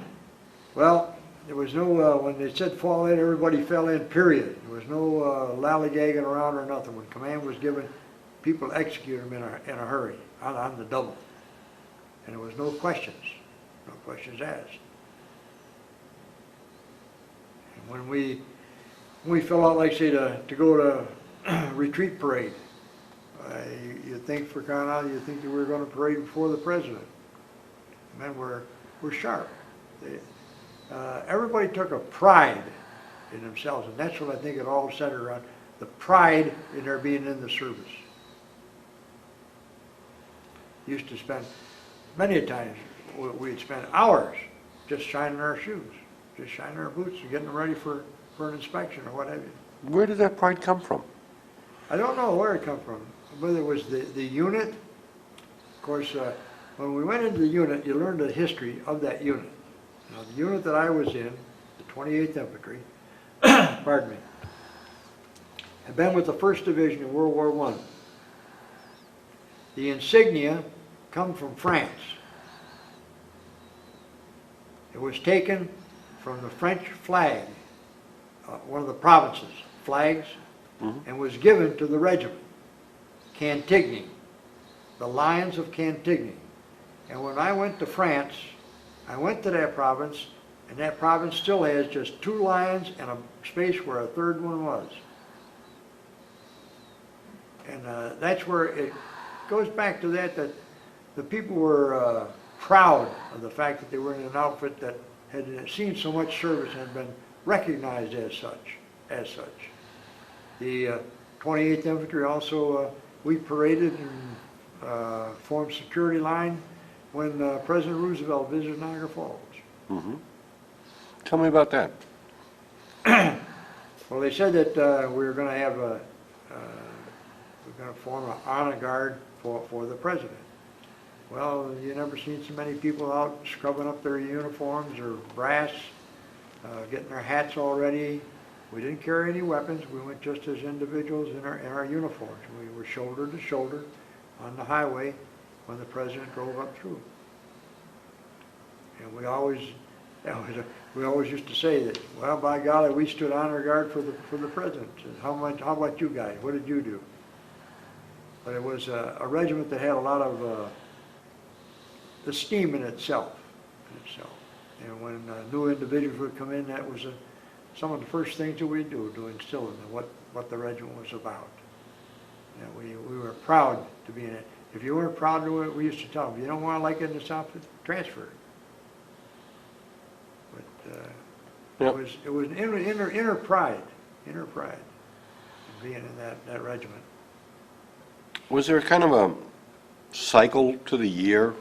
Well, there was no, when they said fall in, everybody fell in, period. There was no lollygagging around or nothing. When command was given, people executed them in a hurry, on the double. And there was no questions asked. And when we fell out, like say, to go to retreat parade, you'd think for crying out, you'd think that we were going to parade before the president. Men were sharp. Everybody took a pride in themselves, and that's what I think it all centered around, the pride in their being in the service. Used to spend, many a times, we'd spend hours just shining our shoes, just shining our boots and getting them ready for an inspection or what have you. Where did that pride come from? I don't know where it come from, whether it was the unit. Of course, when we went into the unit, you learned the history of that unit. Now, the unit that I was in, the 28th Infantry, pardon me, had been with the 1st Division in World War I. The insignia come from France. It was taken from the French flag, one of the provinces' flags, and was given to the regiment, Cantigny, the Lions of Cantigny. And when I went to France, I went to that province, and that province still has just 2 lions and a space where a 3rd one was. And that's where it goes back to that the people were proud of the fact that they were in an outfit that had seen so much service and had been recognized as such. The 28th Infantry also, we paraded and formed security line when President Roosevelt visited Niagara Falls. Mm-hmm. Tell me about that. Well, they said that we were going to have we're going to form an honor guard for the president. Well, you never seen so many people out scrubbing up their uniforms or brass, getting their hats all ready. We didn't carry any weapons. We went just as individuals in our uniforms. We were shoulder to shoulder on the highway when the president drove up through. And we always used to say that, well, by golly, we stood honor guard for the president. How about you guys? What did you do? But it was a regiment that had a lot of esteem in itself. And when new individuals would come in, that was some of the first things that we do to instill in them what the regiment was about. We were proud to be in it. If you weren't proud to it, we used to tell them, if you don't want to like it in the South, transfer. But Yep. it was an inner pride in being in that regiment. Was there kind of a cycle to the year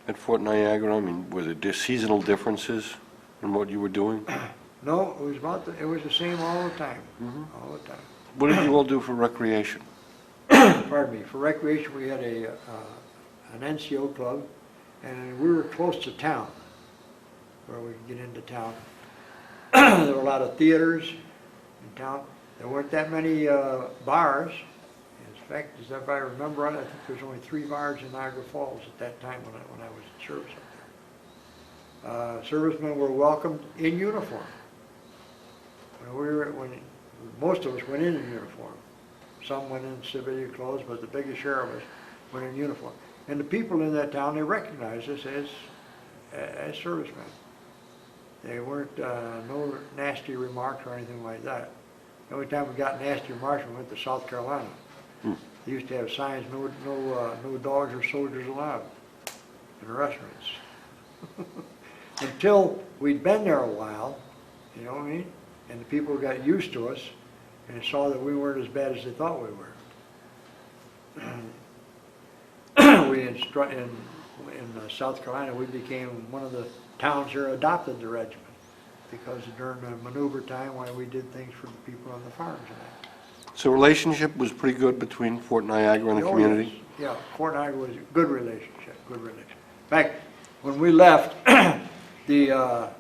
at Fort Niagara? I mean, were there seasonal differences in what you were doing? No, it was the same all the time, all the time. What did you all do for recreation? Pardon me. For recreation, we had an NCO club, and we were close to town, where we could get into town. There were a lot of theaters in town. There weren't that many bars. In fact, as if I remember right, I think there was only 3 bars in Niagara Falls at that time when I was in service up there. Servicemen were welcomed in uniform. When most of us went in uniform. Some went in civilian clothes, but the biggest share of us went in uniform. And the people in that town, they recognized us as servicemen. They weren't, no nasty remarks or anything like that. The only time we got nasty remarks, we went to South Carolina. They used to have signs, no dogs or soldiers allowed in the restaurants. Until we'd been there a while, you know what I mean? And the people got used to us and saw that we weren't as bad as they thought we were. In South Carolina, we became one of the towns that adopted the regiment, because during the maneuver time, why we did things for the people on the farms and that. So relationship was pretty good between Fort Niagara and the community? Yes. Yeah, Fort Niagara was a good relationship, good relationship. In fact, when we left, the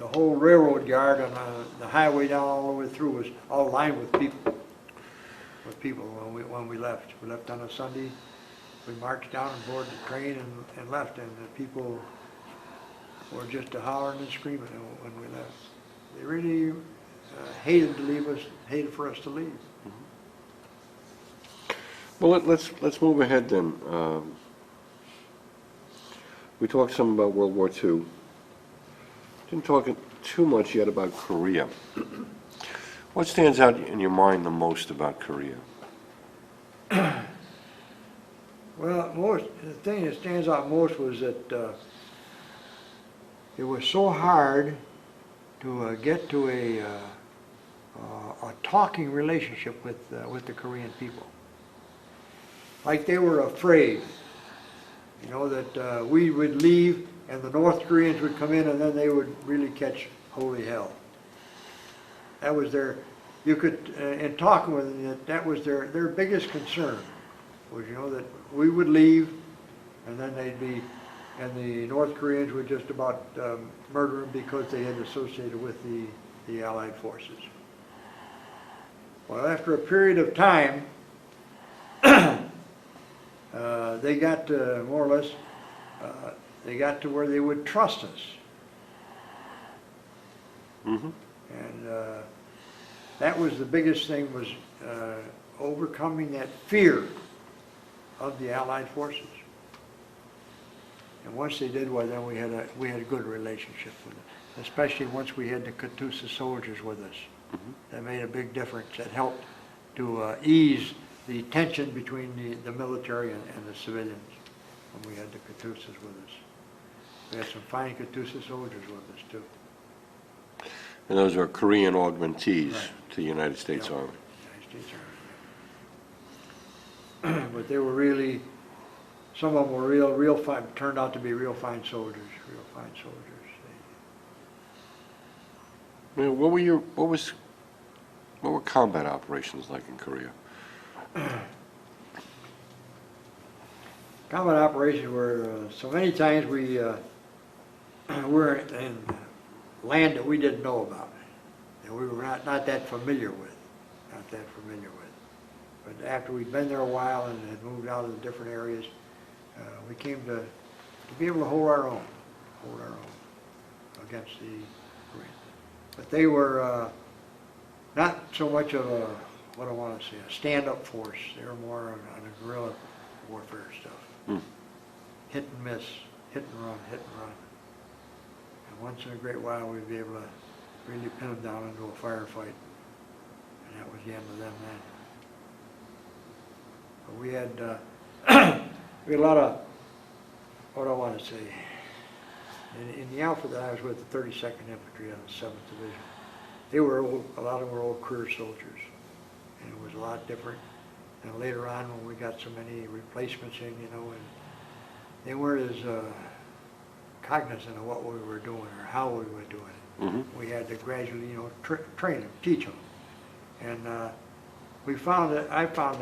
whole railroad yard and the highway down all the way through was all lined with people. When we left. We left on a Sunday. We marched down and boarded the train and left, and the people were just hollering and screaming when we left. They really hated to leave us, hated for us to leave. Well, let's move ahead then. We talked some about World War II. Didn't talk too much yet about Korea. What stands out in your mind the most about Korea? Well, the thing that stands out most was that it was so hard to get to a talking relationship with the Korean people. Like they were afraid, you know, that we would leave and the North Koreans would come in and then they would really catch holy hell. That was you could, in talking with them, that was their biggest concern, was, you know, that we would leave and then and the North Koreans would just about murder them because they had associated with the Allied forces. Well, after a period of time, they got to, more or less, they got to where they would trust us. Mm-hmm. And that was the biggest thing, was overcoming that fear of the Allied forces. And once they did, well, then we had a good relationship with them, especially once we had the Katusa soldiers with us. Mm-hmm. That made a big difference. That helped to ease the tension between the military and the civilians when we had the Katusas with us. We had some fine Katusa soldiers with us too. And those are Korean augmentees Right. to the United States Army. United States Army. But they were really, some of them were real fine, turned out to be real fine soldiers, real fine soldiers. Yeah, what were combat operations like in Korea? Combat operations were, so many times we were in land that we didn't know about, and we were not that familiar with, But after we'd been there a while and had moved out of the different areas, we came to be able to hold our own against the Koreans. But they were not so much of a, what I want to say, a stand-up force. They were more on a guerrilla warfare stuff. Hmm. Hit and miss, hit and run. once in a great while, we'd be able to really pin them down into a firefight. And that was the end of them then. But we had a lot of, what do I want to say, in the outfit that I was with, the 32nd Infantry on the 7th Division, they were old, a lot of them were old career soldiers. And it was a lot different. And later on, when we got so many replacements in, you know, and they weren't as cognizant of what we were doing or how we were doing it. Mm-hmm. We had to gradually, you know, train them, teach them. And I found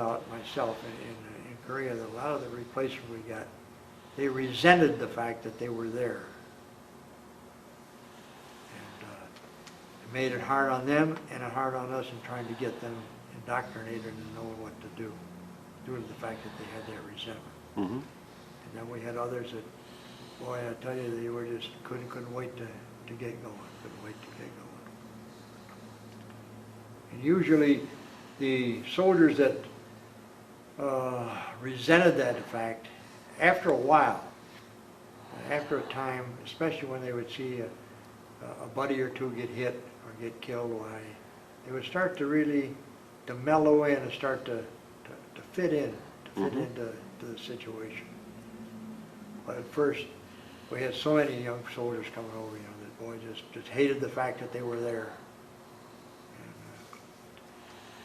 out myself in Korea that a lot of the replacements we got, they resented the fact that they were there. And it made it hard on them and it hard on us in trying to get them indoctrinated and knowing what to do, due to the fact that they had that resentment. Mm-hmm. And then we had others that, boy, I tell you, they were just couldn't wait to get going, couldn't wait to get going. And usually the soldiers that resented that fact, after a while, after a time, especially when they would see a buddy or two get hit or get killed, why, they would start to really to mellow in and start to fit in, into the situation. But at first, we had so many young soldiers coming over, you know, that boy just hated the fact that they were there.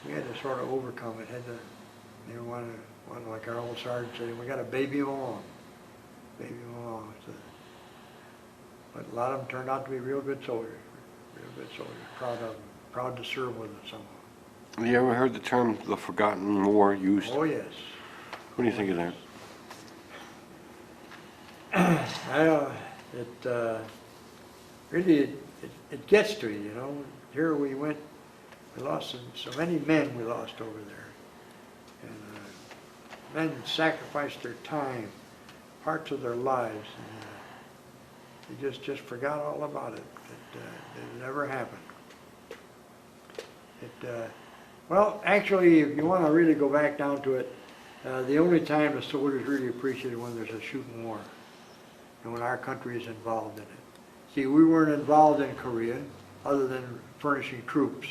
And we had to sort of overcome it. They wanted like our old sergeant said, we got to baby them along. Baby them along. So, but a lot of them turned out to be real good soldiers. Real good soldiers. Proud of them. Proud to serve with them somehow. Have you ever heard the term the forgotten war used? Oh, yes. What do you think of that? Really, it gets to you, you know. Here we went, we lost so many men we lost over there. And men sacrificed their time, parts of their lives, and they just forgot all about it. It never happened. Well, actually, if you want to really go back down to it, the only time the soldiers really appreciate it when there's a shooting war and when our country is involved in it. See, we weren't involved in Korea other than furnishing troops.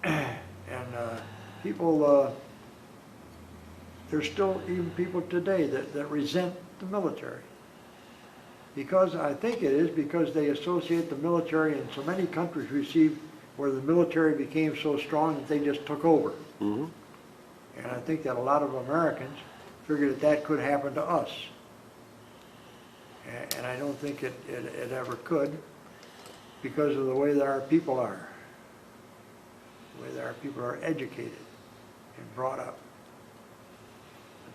And people, there's still even people today that resent the military. Because I think it is because they associate the military, and so many countries received where the military became so strong that they just took over. Mm-hmm. And I think that a lot of Americans figured that could happen to us. And I don't think it ever could, because of the way that our people are. The way that our people are educated and brought up.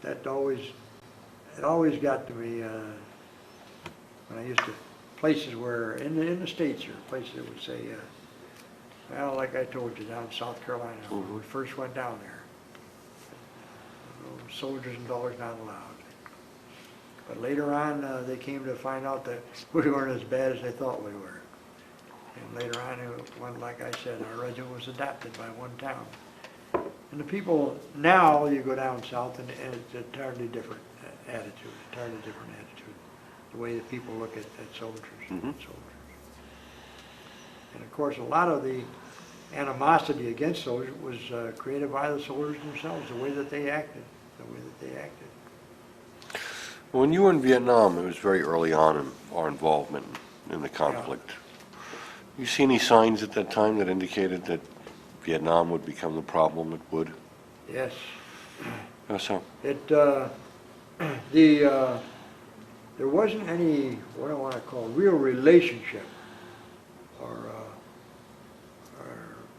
But it always got to me when I used to, places where, in the States here, places that would say, well, like I told you, down in South Carolina, when we first went down there, soldiers and dollars not allowed. But later on, they came to find out that we weren't as bad as they thought we were. And later on, when, like I said, our regiment was adopted by one town. And the people, now you go down south and it's a entirely different attitude, the way that people look at soldiers. Mm-hmm. And of course, a lot of the animosity against soldiers was created by the soldiers themselves, the way that they acted. When you were in Vietnam, it was very early on in our involvement in the conflict. You see any signs at that time that indicated that Vietnam would become the problem it would? Yes. How so? There wasn't any, what I want to call, real relationship or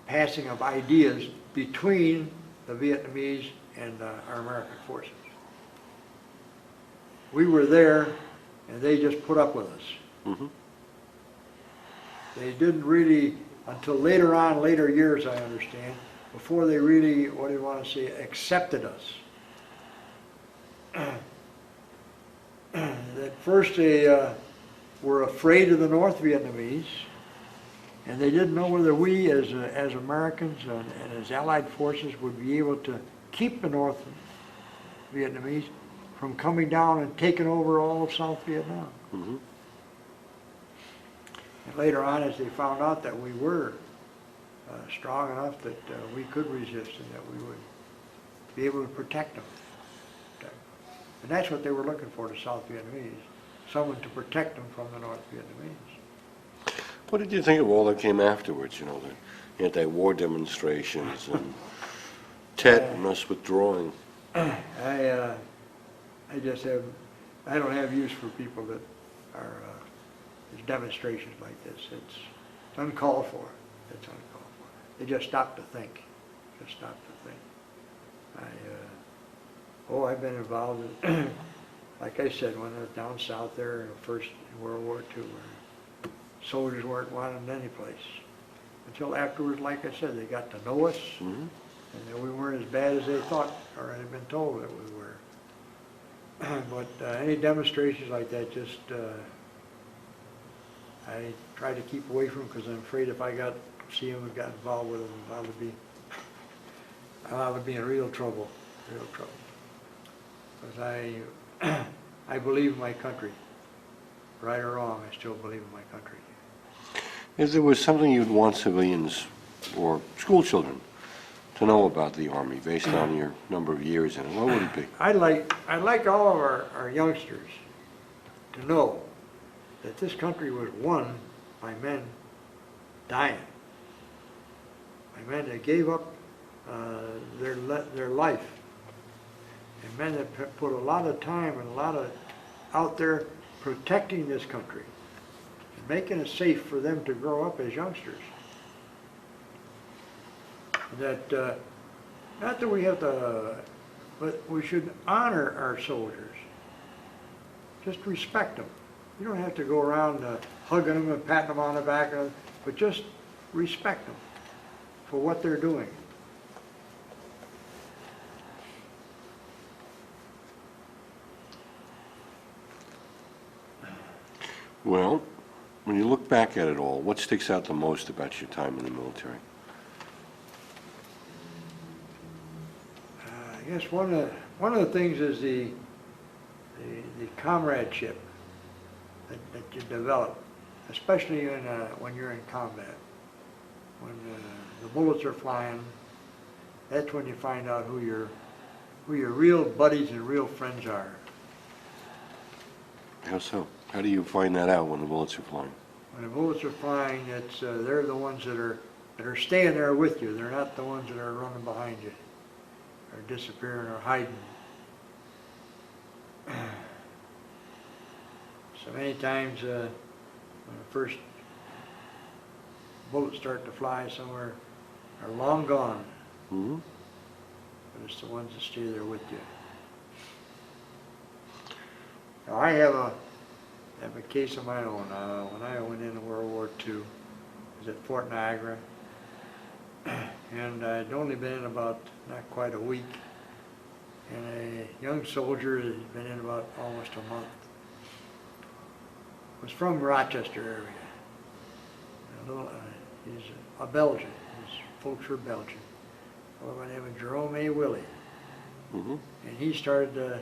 passing of ideas between the Vietnamese and our American forces. We were there, and they just put up with us. Mm-hmm. They didn't really, until later on, later years, I understand, before they really, what do you want to say, accepted us. At first, they were afraid of the North Vietnamese, and they didn't know whether we, as Americans and as Allied forces, would be able to keep the North Vietnamese from coming down and taking over all of South Vietnam. Mhm. And later on, as they found out that we were strong enough that we could resist and that we would be able to protect them. And that's what they were looking for, the South Vietnamese, someone to protect them from the North Vietnamese. What did you think of all that came afterwards, the anti-war demonstrations and Tet and us withdrawing? I don't have use for people that are, there's demonstrations like this. It's uncalled for. It's uncalled for. They just stop to think. Just stop to think. I've been involved in, like I said, when I was down south there in the first World War II, where soldiers weren't wanted any place. Until afterwards, like I said, they got to know us, Mm-hmm. and that we weren't as bad as they thought or had been told that we were. But any demonstrations like that, just I try to keep away from because I'm afraid if I see them and got involved with them, I would be in real trouble, Because I believe in my country, right or wrong. I still believe in my country. If there was something you'd want civilians or school children to know about the Army based on your number of years in it, what would it be? I'd like all of our youngsters to know that this country was won by men dying, by men that gave up their life, and men that put a lot of time and a lot of out there protecting this country, and making it safe for them to grow up as youngsters. That not that we have to, but we should honor our soldiers. Just respect them. You don't have to go around hugging them and patting them on the back, but just respect them for what they're doing. Well, when you look back at it all, what sticks out the most about your time in the military? I guess one of the things is the comradeship that you develop, especially when you're in combat. When the bullets are flying, that's when you find out who your real buddies and real friends are. How so? How do you find that out when the bullets are flying? When the bullets are flying, they're the ones that are staying there with you. They're not the ones that are running behind you, or disappearing or hiding. So many times when the first bullets start to fly somewhere, are long gone. Mm-hmm. But it's the ones that stay there with you. Now, I have a case of my own. When I went into World War II, I was at Fort Niagara, and I'd only been in about not quite a week, and a young soldier had been in about almost a month. Was from Rochester area. He's a Belgian. His folks were Belgian. A fellow by the name of Jerome A. Willie. Mm-hmm. And he started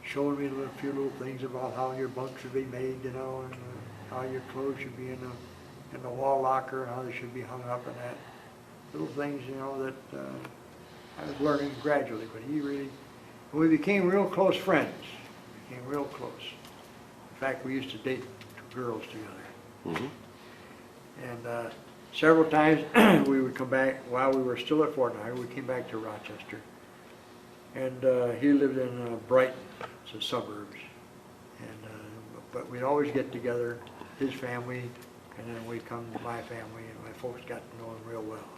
showing me a few little things about how your bunk should be made, and how your clothes should be in the wall locker, and how they should be hung up, and that. Little things, that I was learning gradually. But we became real close friends. Became real close. In fact, we used to date two girls together. Mm-hmm. And several times we would come back while we were still at Fort Niagara. We came back to Rochester, and he lived in Brighton, it's the suburbs. And but we'd always get together, his family, and then we'd come to my family, and my folks got to know him real well.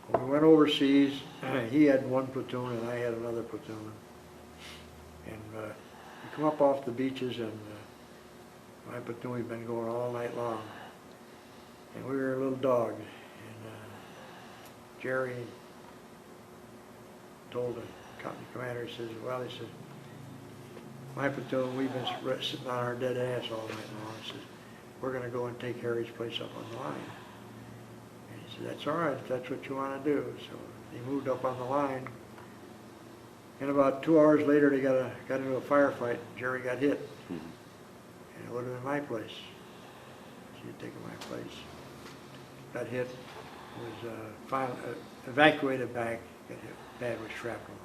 When we went overseas, he had one platoon and I had another platoon, and we come up off the beaches, and my platoon had been going all night long. And we were a little dog, and Jerry told the company commander, he says, my platoon, we've been sitting on our dead ass all night long. He says, we're going to go and take Harry's place up on the line. And he said, that's all right, if that's what you want to do. So he moved up on the line, And about 2 hours later, they got into a firefight. Jerry got hit. And it would have been my place. She'd taken my place. Got hit. Was evacuated back. Got hit bad with shrapnel.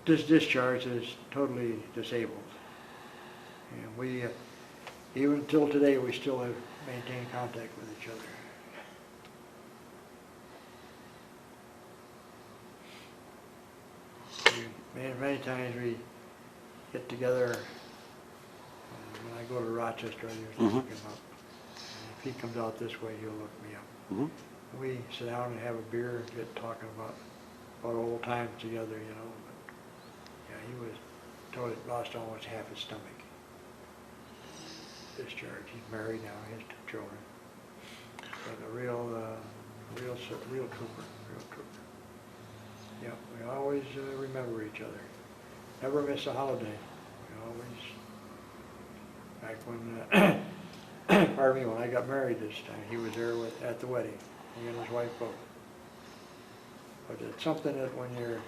Was discharged as totally disabled. And we, even until today, we still have maintained contact with each other. Many times we get together. When I go to Rochester, I usually look him up. And if he comes out this way, he'll look me up. We sit down and have a beer and get talking about old times together, you know. But, yeah, he was totally lost almost half his stomach. Discharged. He's married now. He has 2 children. But a real trooper. Yeah, we always remember each other. Never miss a holiday. We always, back when, pardon me, when I got married this time, he was there at the wedding, he and his wife both. But it's something that when you're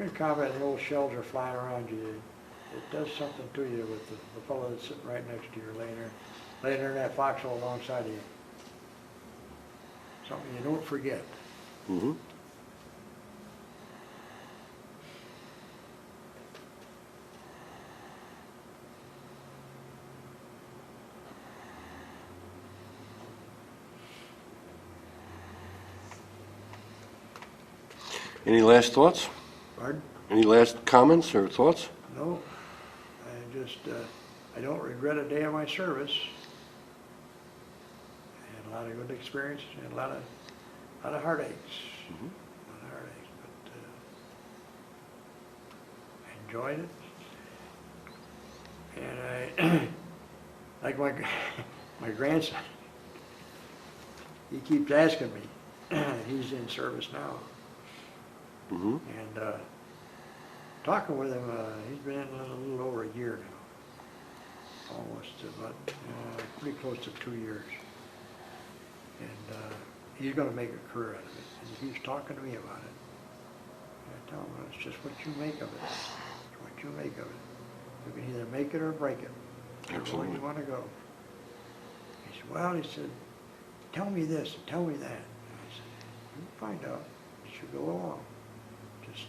in combat and the old shells are flying around you, it does something to you with the fellow that's sitting right next to you, laying there in that foxhole alongside of you. Something you don't forget. Any last thoughts? Pardon? Any last comments or thoughts? No, I don't regret a day of my service. I had a lot of good experiences and a lot of heartaches. A lot of heartaches, but I enjoyed it. And I, like my grandson, he keeps asking me. He's in service now. And talking with him, he's been in a little over a year now, almost about pretty close to 2 years. And he's going to make a career out of it. And he's talking to me about it. And I tell him, well, it's just what you make of it. It's what you make of it. You can either make it or break it. Absolutely. Where you want to go. He said, well, he said, tell me this, tell me that. And I said, you find out as you go along. Just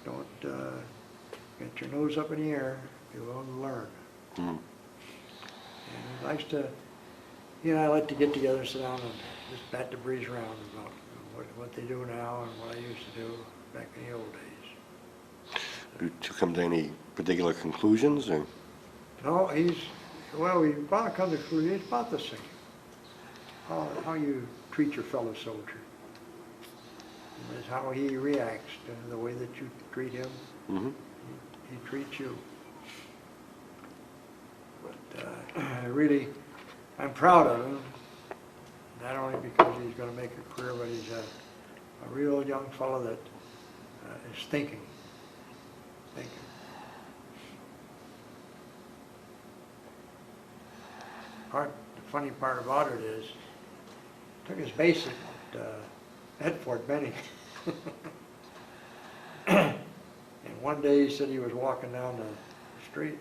don't get your nose up in the air. Be willing to learn. And he likes to, he and I like to get together, sit down, and just bat the breeze around about what they do now and what I used to do back in the old days. To come to any particular conclusions? Or? No, we about come to conclusion. It's about the same. How you treat your fellow soldier. Is how he reacts to the way that you treat him. He treats you. But really, I'm proud of him. Not only because he's going to make a career, but he's a real young fellow that is thinking. The funny part about it is, took his basic at Fort Benning. And one day he said he was walking down the street,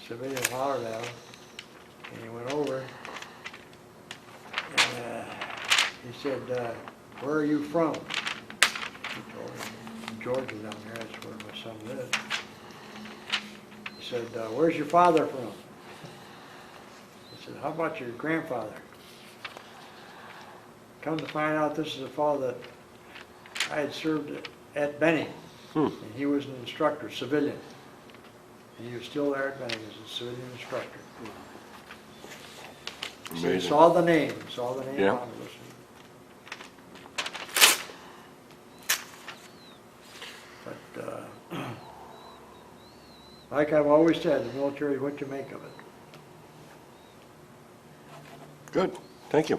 civilian hollered at him, and he went over, and he said, where are you from? He told him, Georgia down there, that's where my son lived. He said, where's your father from? He said, how about your grandfather? Come to find out, this is a fellow that I had served at Benning, and he was an instructor, civilian. And he was still there at Benning as a civilian instructor. So he saw the name Yeah. on it. But like I've always said, the military is what you make of it. Good. Thank you.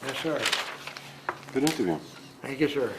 Yes, sir. Good interview. Thank you, sir.